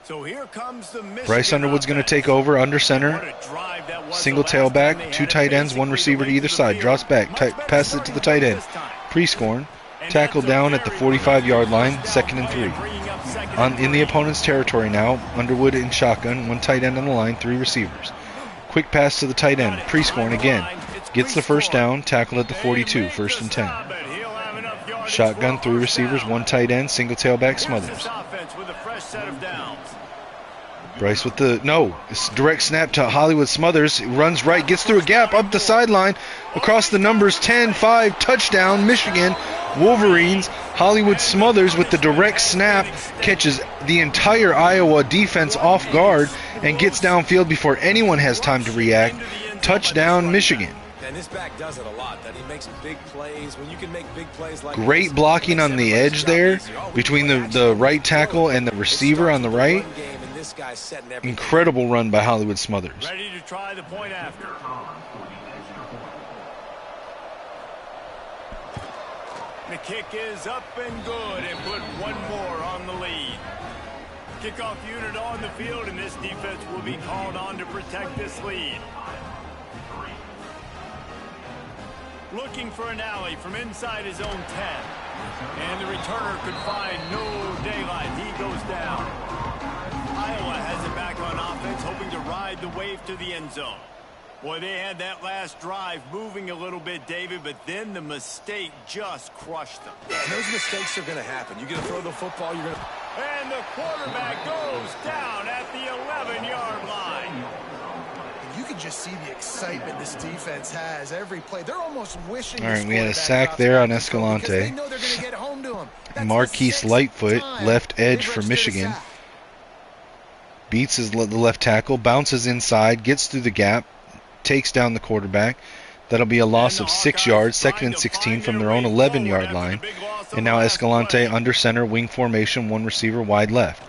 So here comes the Bryce Underwood's going to take over under center. Single tailback, 2 tight ends, 1 receiver to either side. Drops back, passes it to the tight end. Pre-scoring. Tackled down at the 45-yard line, 2nd and 3. In the opponent's territory now, Underwood in shotgun, 1 tight end on the line, 3 receivers. Quick pass to the tight end, pre-scoring again. Gets the first down, tackled at the 42, 1st and 10. Shotgun, 3 receivers, 1 tight end, single tailback, Smothers. Bryce with it's direct snap to Hollywood Smothers. Runs right, gets through a gap, up the sideline, across the numbers, 10-5, touchdown, Michigan, Wolverines. Hollywood Smothers with the direct snap catches the entire Iowa defense off guard and gets downfield before anyone has time to react. Touchdown, Michigan. And this back does it a lot, that he makes big plays. When you can make big plays like Great blocking on the edge there between the right tackle and the receiver on the right. Incredible run by Hollywood Smothers. Ready to try the point after. The kick is up and good, and put one more on the lead. Kickoff unit on the field, and this defense will be called on to protect this lead. Looking for an alley from inside his own 10. And the returner could find no daylight. He goes down. Iowa has it back on offense, hoping to ride the wave to the end zone. Boy, they had that last drive moving a little bit, David, but then the mistake just crushed them. Yeah, and those mistakes are going to happen. You're going to throw the football, you're going to... And the quarterback goes down at the 11-yard line. You can just see the excitement this defense has every play. They're almost wishing. All right, we had a sack there on Escalante. Marquise Lightfoot, left edge for Michigan. Beats the left tackle, bounces inside, gets through the gap, takes down the quarterback. That'll be a loss of 6 yards, 2nd and 16 from their own 11-yard line. And now Escalante under center, wing formation, one receiver wide left.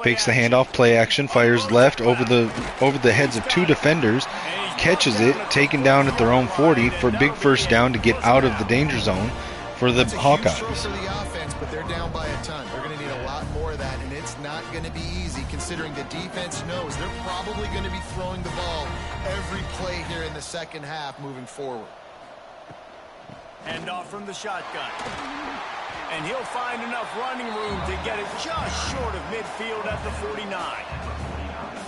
Fakes the handoff, play action, fires left over the heads of two defenders, catches it, taken down at their own 40 for a big first down to get out of the danger zone for the Hawkeyes. For the offense, but they're down by a ton. They're going to need a lot more of that, and it's not going to be easy considering the defense knows they're probably going to be throwing the ball every play here in the second half moving forward. Hand off from the shotgun. And he'll find enough running room to get it just short of midfield at the 49.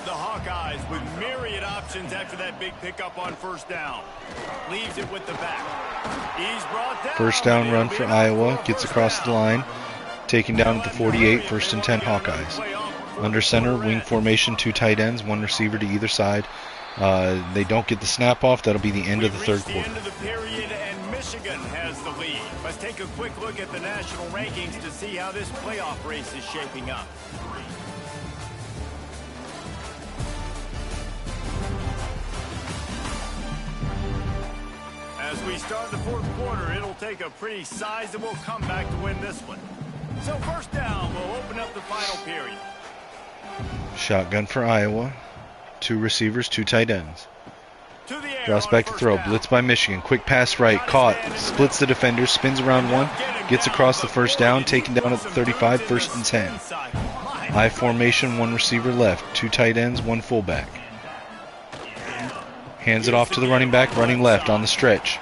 The Hawkeyes with myriad options after that big pickup on first down. Leaves it with the back. He's brought down. First down run for Iowa. Gets across the line. Taken down at the 48. 1st and 10 Hawkeyes. Under center, wing formation, two tight ends, one receiver to either side. They don't get the snap off. That'll be the end of the third quarter. Michigan has the lead. Let's take a quick look at the national rankings to see how this playoff race is shaping up. As we start the fourth quarter, it'll take a pretty sizable comeback to win this one. So first down, we'll open up the final period. Shotgun for Iowa. Two receivers, two tight ends. Drops back to throw. Blitz by Michigan. Quick pass right. Caught. Splits the defender. Spins around one. Gets across the first down. Taken down at the 35. 1st and 10. I formation. One receiver left. Two tight ends. One fullback. Hands it off to the running back. Running left on the stretch.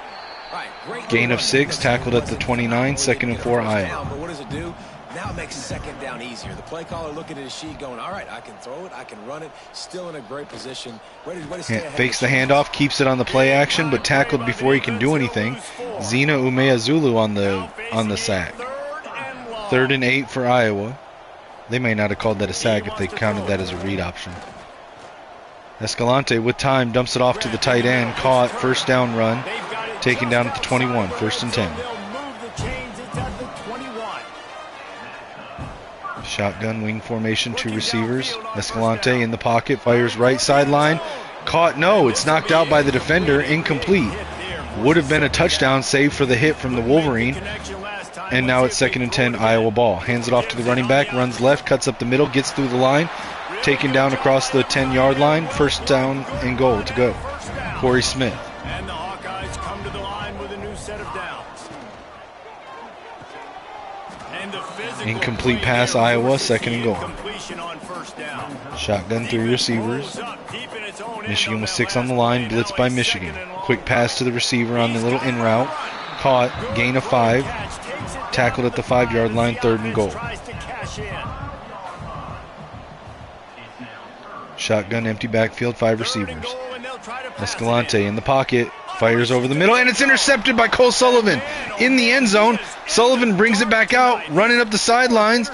Gain of 6. Tackled at the 29. 2nd and 4 Iowa. But what does it do? Now it makes second down easier. The play caller looking at his sheet going, all right, I can throw it, I can run it, still in a great position. Ready to stay ahead. Fakes the handoff, keeps it on the play action, but tackled before he can do anything. Zena Umeazulu on the sack. 3rd and 8 for Iowa. They may not have called that a sack if they counted that as a read option. Escalante with time dumps it off to the tight end. Caught, first down run. Taken down at the 21, 1st and 10. Shotgun wing formation, two receivers. Escalante in the pocket, fires right sideline. Caught, no, it's knocked out by the defender, incomplete. Would have been a touchdown save for the hit from the Wolverine. And now it's 2nd and 10, Iowa ball. Hands it off to the running back, runs left, cuts up the middle, gets through the line. Taken down across the 10-yard line, first down and goal to go. Corey Smith. And the Hawkeyes come to the line with a new set of downs. Incomplete pass, Iowa, 2nd and goal. Shotgun through receivers. Michigan with 6 on the line, blitz by Michigan. Quick pass to the receiver on the little in route. Caught, gain of 5. Tackled at the 5-yard line, 3rd and goal. Shotgun, empty backfield, 5 receivers. Escalante in the pocket. Fires over the middle, and it's intercepted by Cole Sullivan in the end zone. Sullivan brings it back out, running up the sidelines.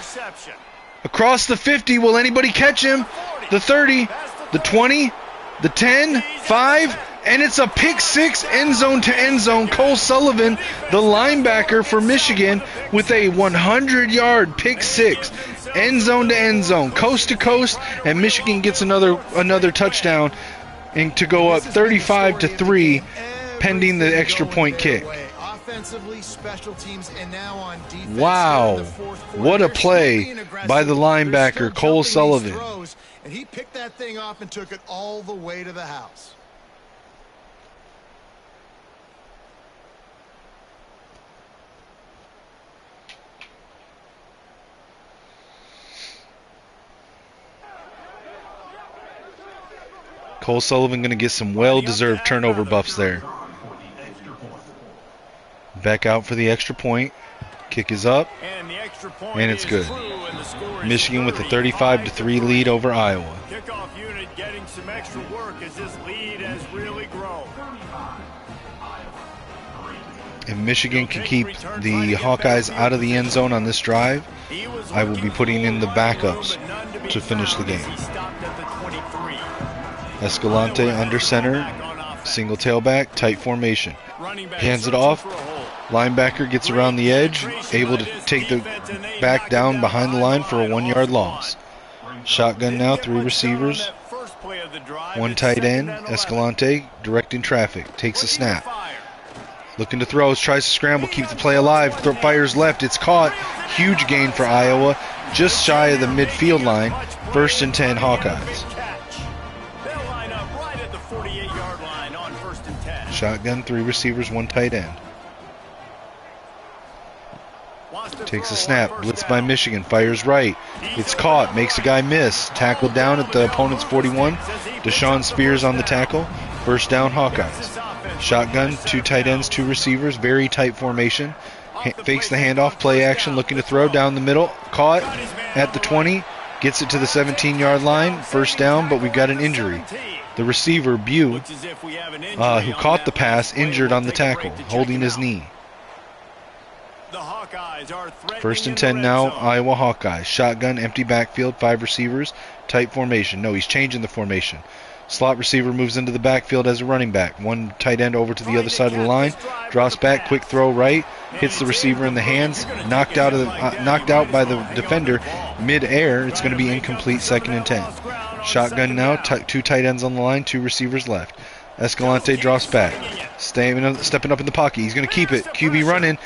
Across the 50, will anybody catch him? The 30, the 20, the 10, 5, and it's a pick 6, end zone to end zone. Cole Sullivan, the linebacker for Michigan, with a 100-yard pick 6, end zone to end zone, coast to coast, and Michigan gets another touchdown and to go up 35-3 pending the extra point kick. Offensively, special teams, and now on defense. Wow. What a play by the linebacker, Cole Sullivan. And he picked that thing off and took it all the way to the house. Cole Sullivan going to get some well-deserved turnover buffs there. Back out for the extra point. Kick is up, and it's good. Michigan with a 35-3 lead over Iowa. Kickoff unit getting some extra work as this lead has really grown. If Michigan can keep the Hawkeyes out of the end zone on this drive, I will be putting in the backups to finish the game. Escalante under center, single tailback, tight formation. Hands it off. Linebacker gets around the edge, able to take the back down behind the line for a 1-yard loss. Shotgun now, 3 receivers, 1 tight end. Escalante directing traffic, takes a snap. Looking to throw, tries to scramble, keeps the play alive, fires left, it's caught. Huge gain for Iowa, just shy of the midfield line. 1st and 10 Hawkeyes. Shotgun, 3 receivers, 1 tight end. Takes a snap, blitzed by Michigan, fires right. It's caught, makes a guy miss. Tackled down at the opponent's 41. Deshaun Spears on the tackle. 1st down Hawkeyes. Shotgun, 2 tight ends, 2 receivers, very tight formation. Fakes the handoff, play action, looking to throw down the middle. Caught at the 20, gets it to the 17-yard line. 1st down, but we've got an injury. The receiver, Bew, who caught the pass, injured on the tackle, holding his knee. 1st and 10 now, Iowa Hawkeyes. Shotgun, empty backfield, 5 receivers, tight formation. No, he's changing the formation. Slot receiver moves into the backfield as a running back. 1 tight end over to the other side of the line. Drops back, quick throw right, hits the receiver in the hands, knocked out by the defender mid-air. It's going to be incomplete, 2nd and 10. Shotgun now, 2 tight ends on the line, 2 receivers left. Escalante drops back, stepping up in the pocket. He's going to keep it. QB running,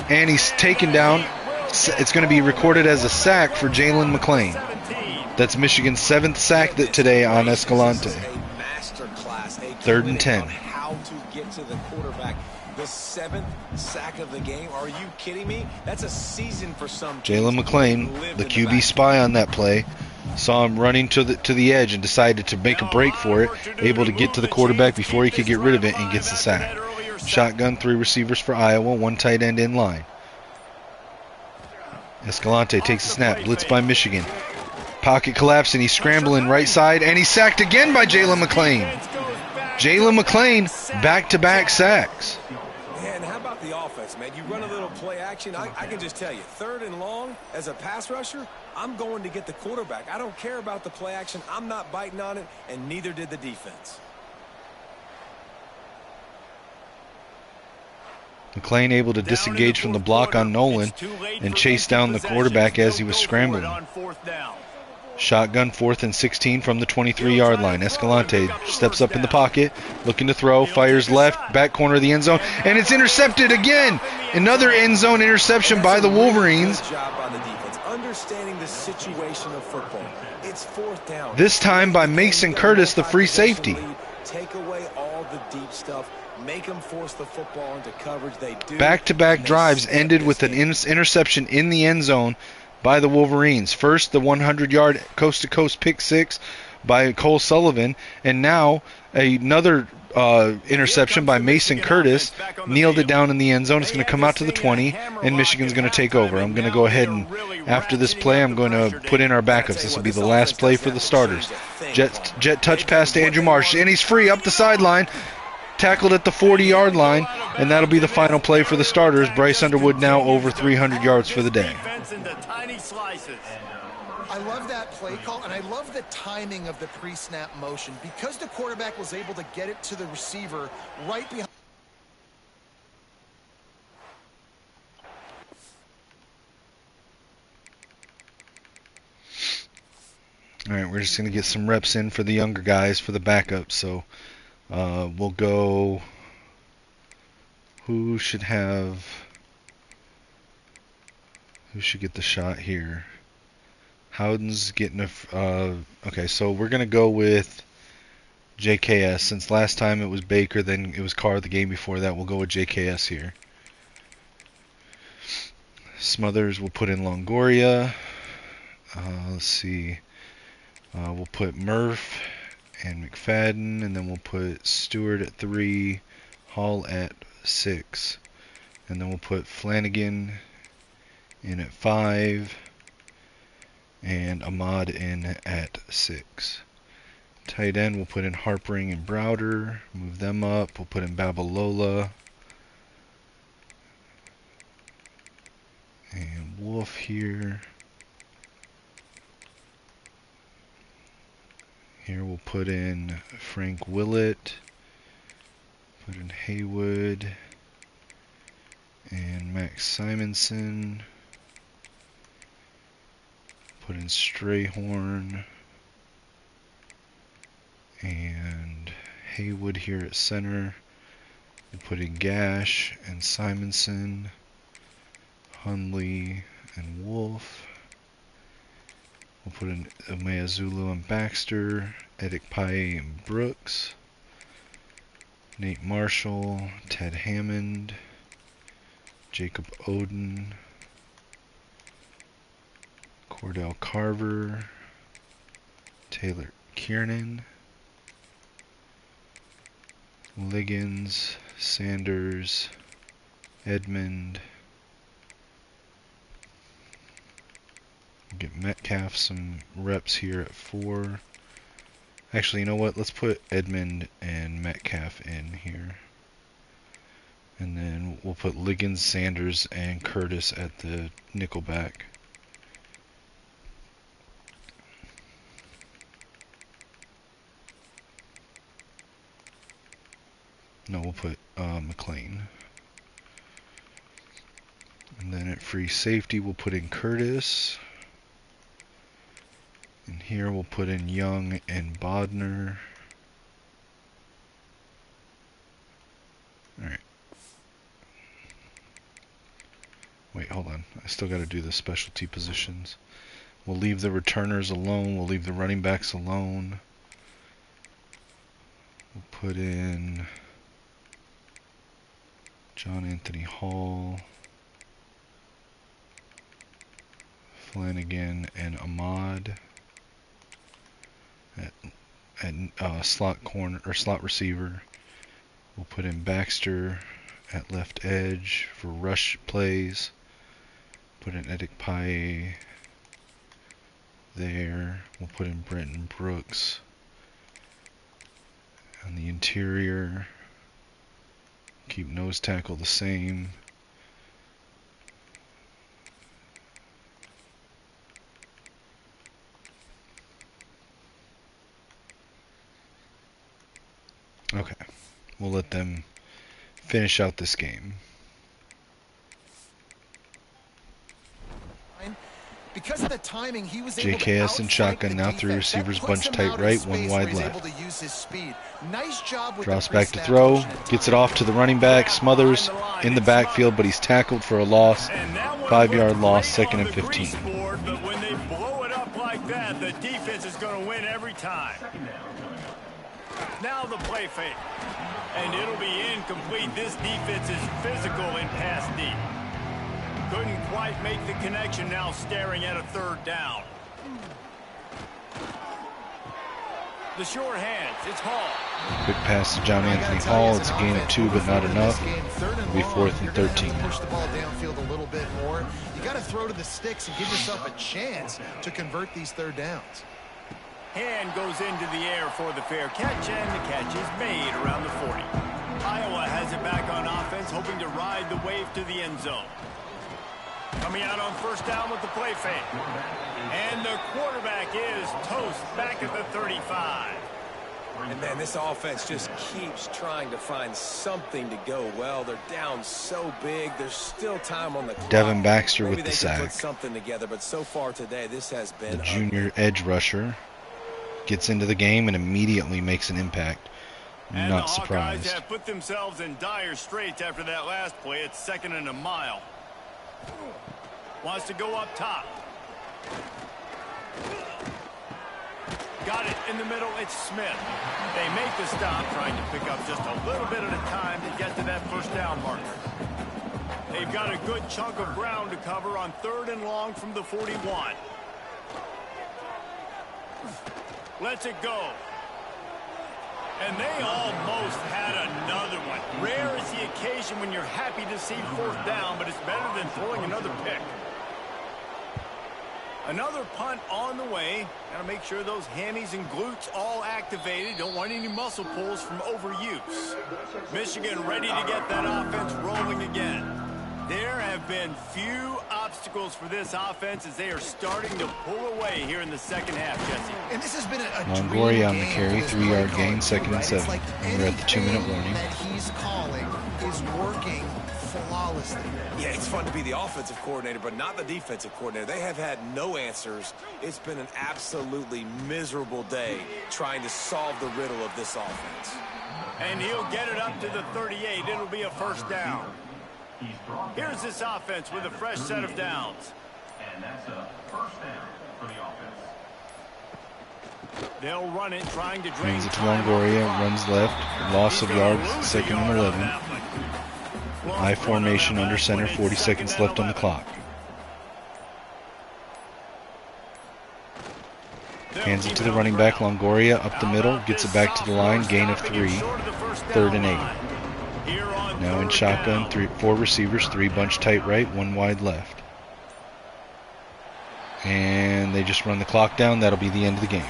and he's taken down. It's going to be recorded as a sack for Jalen McClain. That's Michigan's 7th sack today on Escalante. 3rd and 10. How to get to the quarterback. The 7th sack of the game. Are you kidding me? That's a season for some. Jalen McClain, the QB spy on that play, saw him running to the edge and decided to make a break for it, able to get to the quarterback before he could get rid of it, and gets the sack. Shotgun, 3 receivers for Iowa, 1 tight end in line. Escalante takes a snap, blitzed by Michigan. Pocket collapsing, he's scrambling right side, and he's sacked again by Jalen McClain. Jalen McClain, back-to-back sacks. And how about the offense, man? You run a little play action. I can just tell you, 3rd and long, as a pass rusher, I'm going to get the quarterback. I don't care about the play action. I'm not biting on it, and neither did the defense. McClain able to disengage from the block on Nolan and chase down the quarterback as he was scrambling. Shotgun, 4th and 16 from the 23-yard line. Escalante steps up in the pocket, looking to throw, fires left, back corner of the end zone, and it's intercepted again. Another end zone interception by the Wolverines. Understanding the situation of football. It's 4th down. This time by Mason Curtis, the free safety. Take away all the deep stuff. Make them force the football into coverage. They do. Back-to-back drives ended with an interception in the end zone by the Wolverines. First, the 100-yard coast-to-coast pick 6 by Cole Sullivan, and now another interception by Mason Curtis. Kneeled it down in the end zone. It's going to come out to the 20, and Michigan's going to take over. I'm going to go ahead and, after this play, I'm going to put in our backups. This will be the last play for the starters. Jet touch pass to Andrew Marsh, and he's free up the sideline. Tackled at the 40-yard line, and that'll be the final play for the starters. Bryce Underwood now over 300 yards for the day. I love that play call, and I love the timing of the pre-snap motion because the quarterback was able to get it to the receiver right behind. All right, we're just going to get some reps in for the younger guys for the backup. So we'll go Who should get the shot here? Howden's getting a... okay, so we're going to go with JKS. Since last time it was Baker, then it was Carr the game before that, we'll go with JKS here. Smothers will put in Longoria. Let's see. We'll put Murph and McFadden, and then we'll put Stewart at 3, Hall at 6. And then we'll put Flanagan in at 5. And Ahmad in at 6. Tight end, we'll put in Harpering and Browder. Move them up. We'll put in Babalola. And Wolf here. Here we'll put in Frank Willett. Put in Haywood. And Max Simonson. Put in Strayhorn and Haywood here at center. We'll put in Gash and Simonson, Hundley and Wolf. We'll put in Umeazulu and Baxter, Edic Paye and Brooks, Nate Marshall, Ted Hammond, Jacob Oden, Cordell Carver, Taylor Kiernan, Liggins, Sanders, Edmond. Get Metcalf some reps here at 4. Actually, you know what? Let's put Edmond and Metcalf in here. And then we'll put Liggins, Sanders, and Curtis at the nickelback. No, we'll put McLean. And then at free safety, we'll put in Curtis. And here we'll put in Young and Bodner. Alright. Wait, hold on. I still got to do the specialty positions. We'll leave the returners alone. We'll leave the running backs alone. We'll put in John Anthony Hall, Flanagan, and Ahmad at slot corner or slot receiver. We'll put in Baxter at left edge for rush plays. Put in Edic Paye there. We'll put in Brenton Brooks on the interior. Keep nose tackle the same. Okay, we'll let them finish out this game. Because of the timing, he was able JKS to and shotgun now, 3 receivers bunched tight right, 1 wide left. Nice job with Drops back to throw, gets it off to the running back, Smothers in the backfield, but he's tackled for a loss. 5-yard loss, 2nd and 15. But when they blow it up like that, the defense is going to win every time. Now the play fake. And it'll be incomplete. This defense is physical in pass deep. Couldn't quite make the connection, now staring at a 3rd down. The short hands, it's Hall. Quick pass to John Anthony Hall. It's a gain of 2, but not enough. It'll be 4th and 13. Push the ball downfield a little bit more. You got to throw to the sticks and give yourself a chance to convert these 3rd downs. Hand goes into the air for the fair catch, and the catch is made around the 40. Iowa has it back on offense, hoping to ride the wave to the end zone. Coming out on 1st down with the play fake. And the quarterback is toast back at the 35. And man, this offense just keeps trying to find something to go well. They're down so big. There's still time on the clock. Devin Baxter Maybe with the they can sack. put something together, but so far today, this has been The junior edge rusher gets into the game and immediately makes an impact. And Not the surprised. Hawkeyes have put themselves in dire straits after that last play. It's 2nd and a mile. Wants to go up top. Got it in the middle. It's Smith. They make the stop, trying to pick up just a little bit at a time to get to that first down marker. They've got a good chunk of ground to cover on 3rd and long from the 41. Lets it go. And they almost had another one. Rare is the occasion when you're happy to see 4th down, but it's better than throwing another pick. Another punt on the way. Got to make sure those hammies and glutes all activated. Don't want any muscle pulls from overuse. Michigan ready to get that offense rolling again. There have been few obstacles for this offense as they are starting to pull away here in the second half, Jesse. And this has been a Longoria on the carry, 3-yard gain, 2nd and 7. Like And we're at the 2-minute warning. that he's calling is working flawlessly. Yeah, it's fun to be the offensive coordinator, but not the defensive coordinator. They have had no answers. It's been an absolutely miserable day trying to solve the riddle of this offense. And he'll get it up to the 38. It'll be a first down. Here's this offense with a fresh set of downs. And that's a first down for the offense. They'll run it, trying to drain Hands it to time. Longoria, runs left, loss of yards, 2nd and 11. I formation under center, 40 seconds left on the clock. Hands it to the running back, Longoria, up the middle, gets it back to the line, gain of 3, 3rd and 8. Now in shotgun, 4 receivers, 3 bunch tight right, 1 wide left. And they just run the clock down. That'll be the end of the game.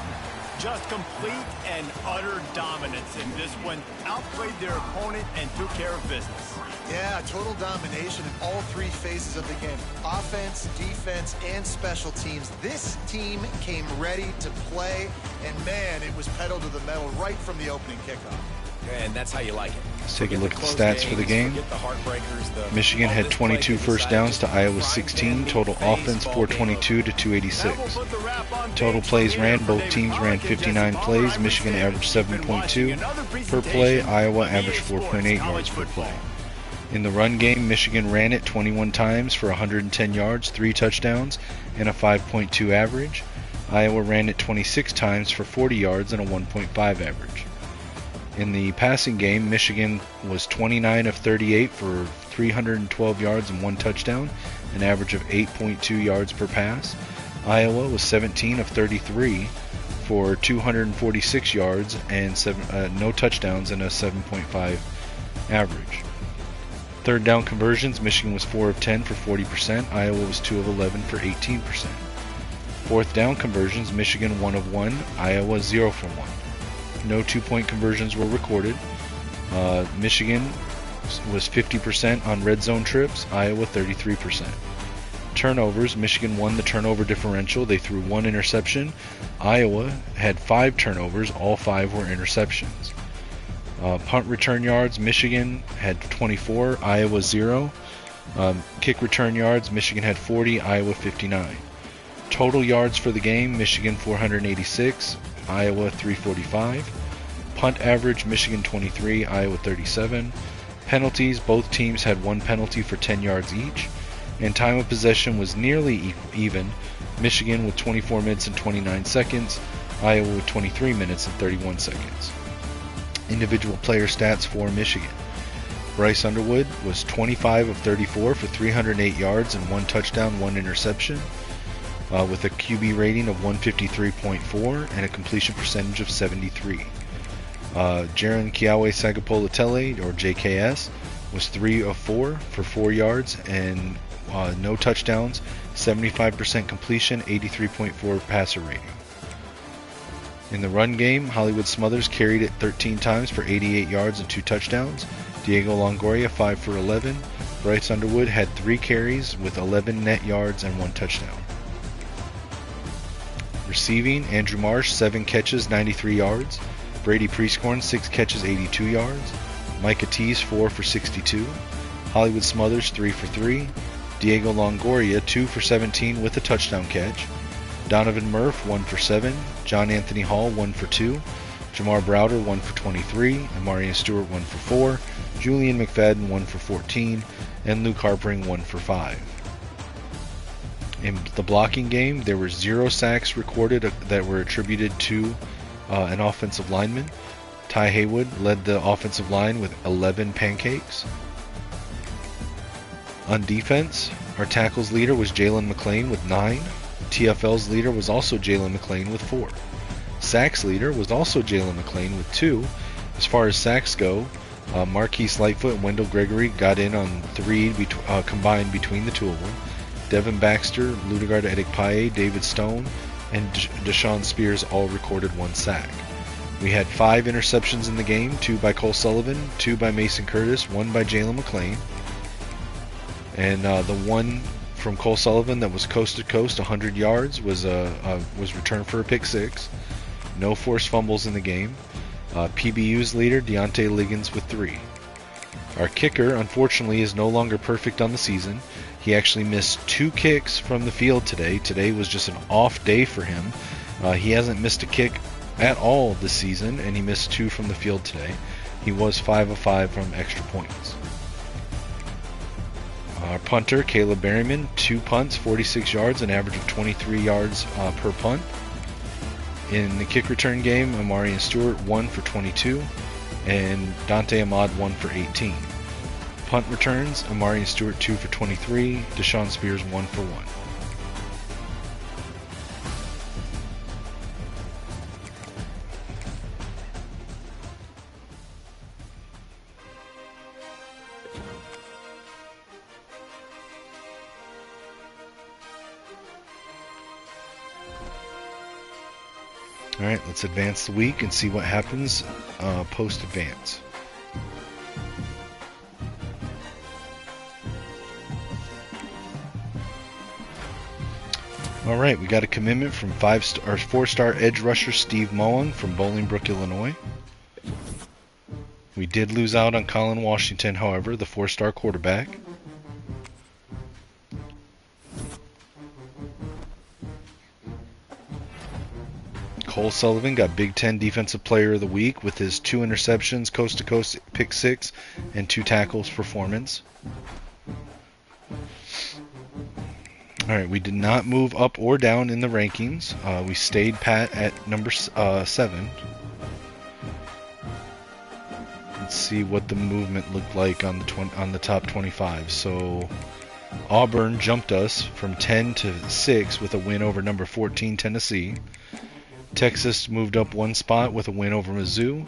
Just complete and utter dominance in this one. Outplayed their opponent and took care of business. Yeah, total domination in all 3 phases of the game. Offense, defense, and special teams. This team came ready to play, and man, it was pedal to the metal right from the opening kickoff. And that's how you like it. Let's take a look at the stats for the game. Michigan had 22 first downs to Iowa's 16. Total offense 422 to 286. Total plays ran. Both teams ran 59 plays. Michigan averaged 7.2 per play. Iowa averaged 4.8 yards per play. In the run game, Michigan ran it 21 times for 110 yards, 3 touchdowns, and a 5.2 average. Iowa ran it 26 times for 40 yards and a 1.5 average. In the passing game, Michigan was 29 of 38 for 312 yards and 1 touchdown, an average of 8.2 yards per pass. Iowa was 17 of 33 for 246 yards and no touchdowns and a 7.5 average. Third down conversions, Michigan was 4 of 10 for 40%. Iowa was 2 of 11 for 18%. Fourth down conversions, Michigan 1 of 1. Iowa 0 for 1. No 2-point conversions were recorded. Michigan was 50% on red zone trips. Iowa 33%. Turnovers, Michigan won the turnover differential. They threw 1 interception. Iowa had 5 turnovers. All 5 were interceptions. Punt return yards, Michigan had 24, Iowa 0. Kick return yards, Michigan had 40, Iowa 59. Total yards for the game, Michigan 486, Iowa 345. Punt average, Michigan 23, Iowa 37. Penalties, both teams had 1 penalty for 10 yards each. And time of possession was nearly even, Michigan with 24 minutes and 29 seconds, Iowa with 23 minutes and 31 seconds. Individual player stats for Michigan. Bryce Underwood was 25 of 34 for 308 yards and 1 touchdown, 1 interception, with a QB rating of 153.4 and a completion percentage of 73. Jaron Kiawe Sagapolatele, or JKS, was 3 of 4 for 4 yards and no touchdowns, 75% completion, 83.4 passer rating. In the run game, Hollywood Smothers carried it 13 times for 88 yards and 2 touchdowns. Diego Longoria 5 for 11. Bryce Underwood had 3 carries with 11 net yards and 1 touchdown. Receiving, Andrew Marsh 7 catches, 93 yards. Brady Prieskorn 6 catches, 82 yards. Micah Tease 4 for 62. Hollywood Smothers 3 for 3. Diego Longoria 2 for 17 with a touchdown catch. Donovan Murph 1 for 7. John Anthony Hall 1 for 2. Jamar Browder 1 for 23, Amarian Stewart 1 for 4, Julian McFadden 1 for 14, and Luke Harpering 1 for 5. In the blocking game, there were 0 sacks recorded that were attributed to an offensive lineman. Ty Haywood led the offensive line with 11 pancakes. On defense, our tackles leader was Jalen McLean with 9. TFL's leader was also Jalen McLean with 4. Sacks leader was also Jalen McLean with 2. As far as sacks go, Marquise Lightfoot and Wendell Gregory got in on 3 combined between the two of them. Devin Baxter, Ludegard Edikpaye, David Stone, and Deshaun Spears all recorded 1 sack. We had 5 interceptions in the game, 2 by Cole Sullivan, 2 by Mason Curtis, 1 by Jalen McLean. And the one from Cole Sullivan that was coast to coast, 100 yards, was returned for a pick 6. No forced fumbles in the game. PBU's leader, Deontay Liggins, with 3. Our kicker, unfortunately, is no longer perfect on the season. He actually missed 2 kicks from the field today. Today was just an off day for him. He hasn't missed a kick at all this season, and he missed 2 from the field today. He was 5 of 5 from extra points. Our punter, Caleb Berryman, 2 punts, 46 yards, an average of 23 yards per punt. In the kick return game, Amarian Stewart 1 for 22, and Dante Ahmad 1 for 18. Punt returns, Amarian Stewart 2 for 23, Deshaun Spears 1 for 1. Alright, let's advance the week and see what happens post-advance. Alright, we got a commitment from 4-star edge rusher Steve Moang from Bolingbrook, Illinois. We did lose out on Colin Washington, however, the 4-star quarterback. Cole Sullivan got Big Ten Defensive Player of the Week with his 2 interceptions, coast-to-coast pick 6, and 2 tackles performance. Alright, we did not move up or down in the rankings. We stayed pat at number 7. Let's see what the movement looked like on the top 25. So Auburn jumped us from 10 to 6 with a win over number 14 Tennessee. Texas moved up 1 spot with a win over Mizzou.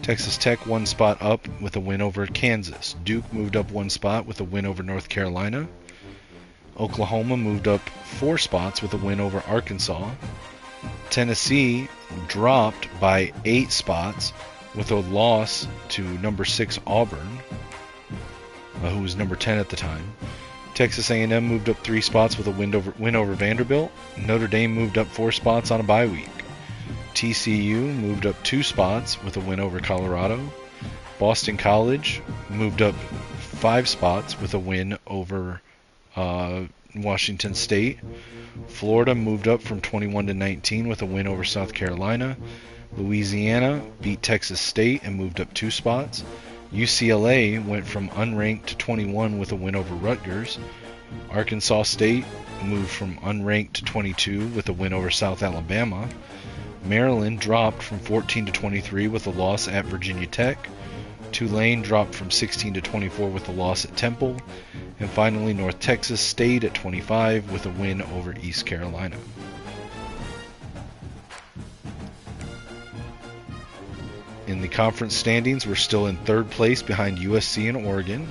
Texas Tech 1 spot up with a win over Kansas. Duke moved up 1 spot with a win over North Carolina. Oklahoma moved up 4 spots with a win over Arkansas. Tennessee dropped by 8 spots with a loss to number 6 Auburn, who was number 10 at the time. Texas A&M moved up 3 spots with a win over Vanderbilt. Notre Dame moved up 4 spots on a bye week. TCU moved up 2 spots with a win over Colorado. Boston College moved up 5 spots with a win over Washington State. Florida moved up from 21 to 19 with a win over South Carolina. Louisiana beat Texas State and moved up 2 spots. UCLA went from unranked to 21 with a win over Rutgers. Arkansas State moved from unranked to 22 with a win over South Alabama. Maryland dropped from 14 to 23 with a loss at Virginia Tech. Tulane dropped from 16 to 24 with a loss at Temple. And finally, North Texas stayed at 25 with a win over East Carolina. In the conference standings, we're still in 3rd place behind USC and Oregon.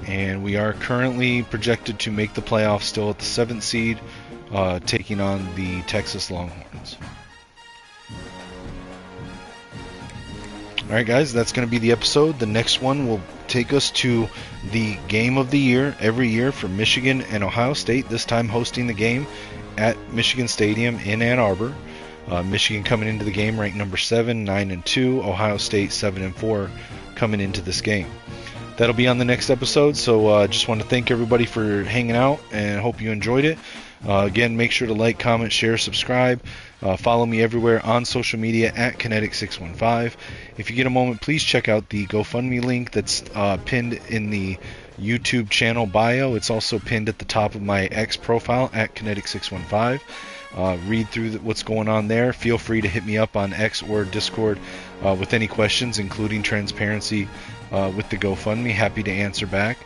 And we are currently projected to make the playoffs still at the 7th seed, taking on the Texas Longhorns. Alright guys, that's going to be the episode. The next one will take us to the game of the year every year for Michigan and Ohio State, this time hosting the game at Michigan Stadium in Ann Arbor. Michigan coming into the game ranked number 7, 9-2. Ohio State 7-4 coming into this game. That'll be on the next episode, so just want to thank everybody for hanging out and hope you enjoyed it. Again, make sure to like, comment, share, subscribe, Follow me everywhere on social media at Kinetic615. If you get a moment, please check out the GoFundMe link that's pinned in the YouTube channel bio. It's also pinned at the top of my X profile at Kinetic615. Read through what's going on there. Feel free to hit me up on X or Discord with any questions, including transparency with the GoFundMe. Happy to answer back.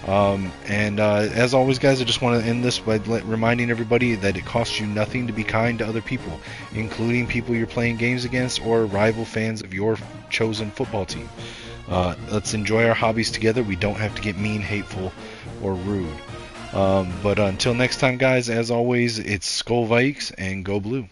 As always, guys, I just want to end this by reminding everybody that it costs you nothing to be kind to other people, including people you're playing games against or rival fans of your chosen football team. Let's enjoy our hobbies together. We don't have to get mean, hateful, or rude. But until next time, guys, as always, it's Skull Vikes and Go Blue.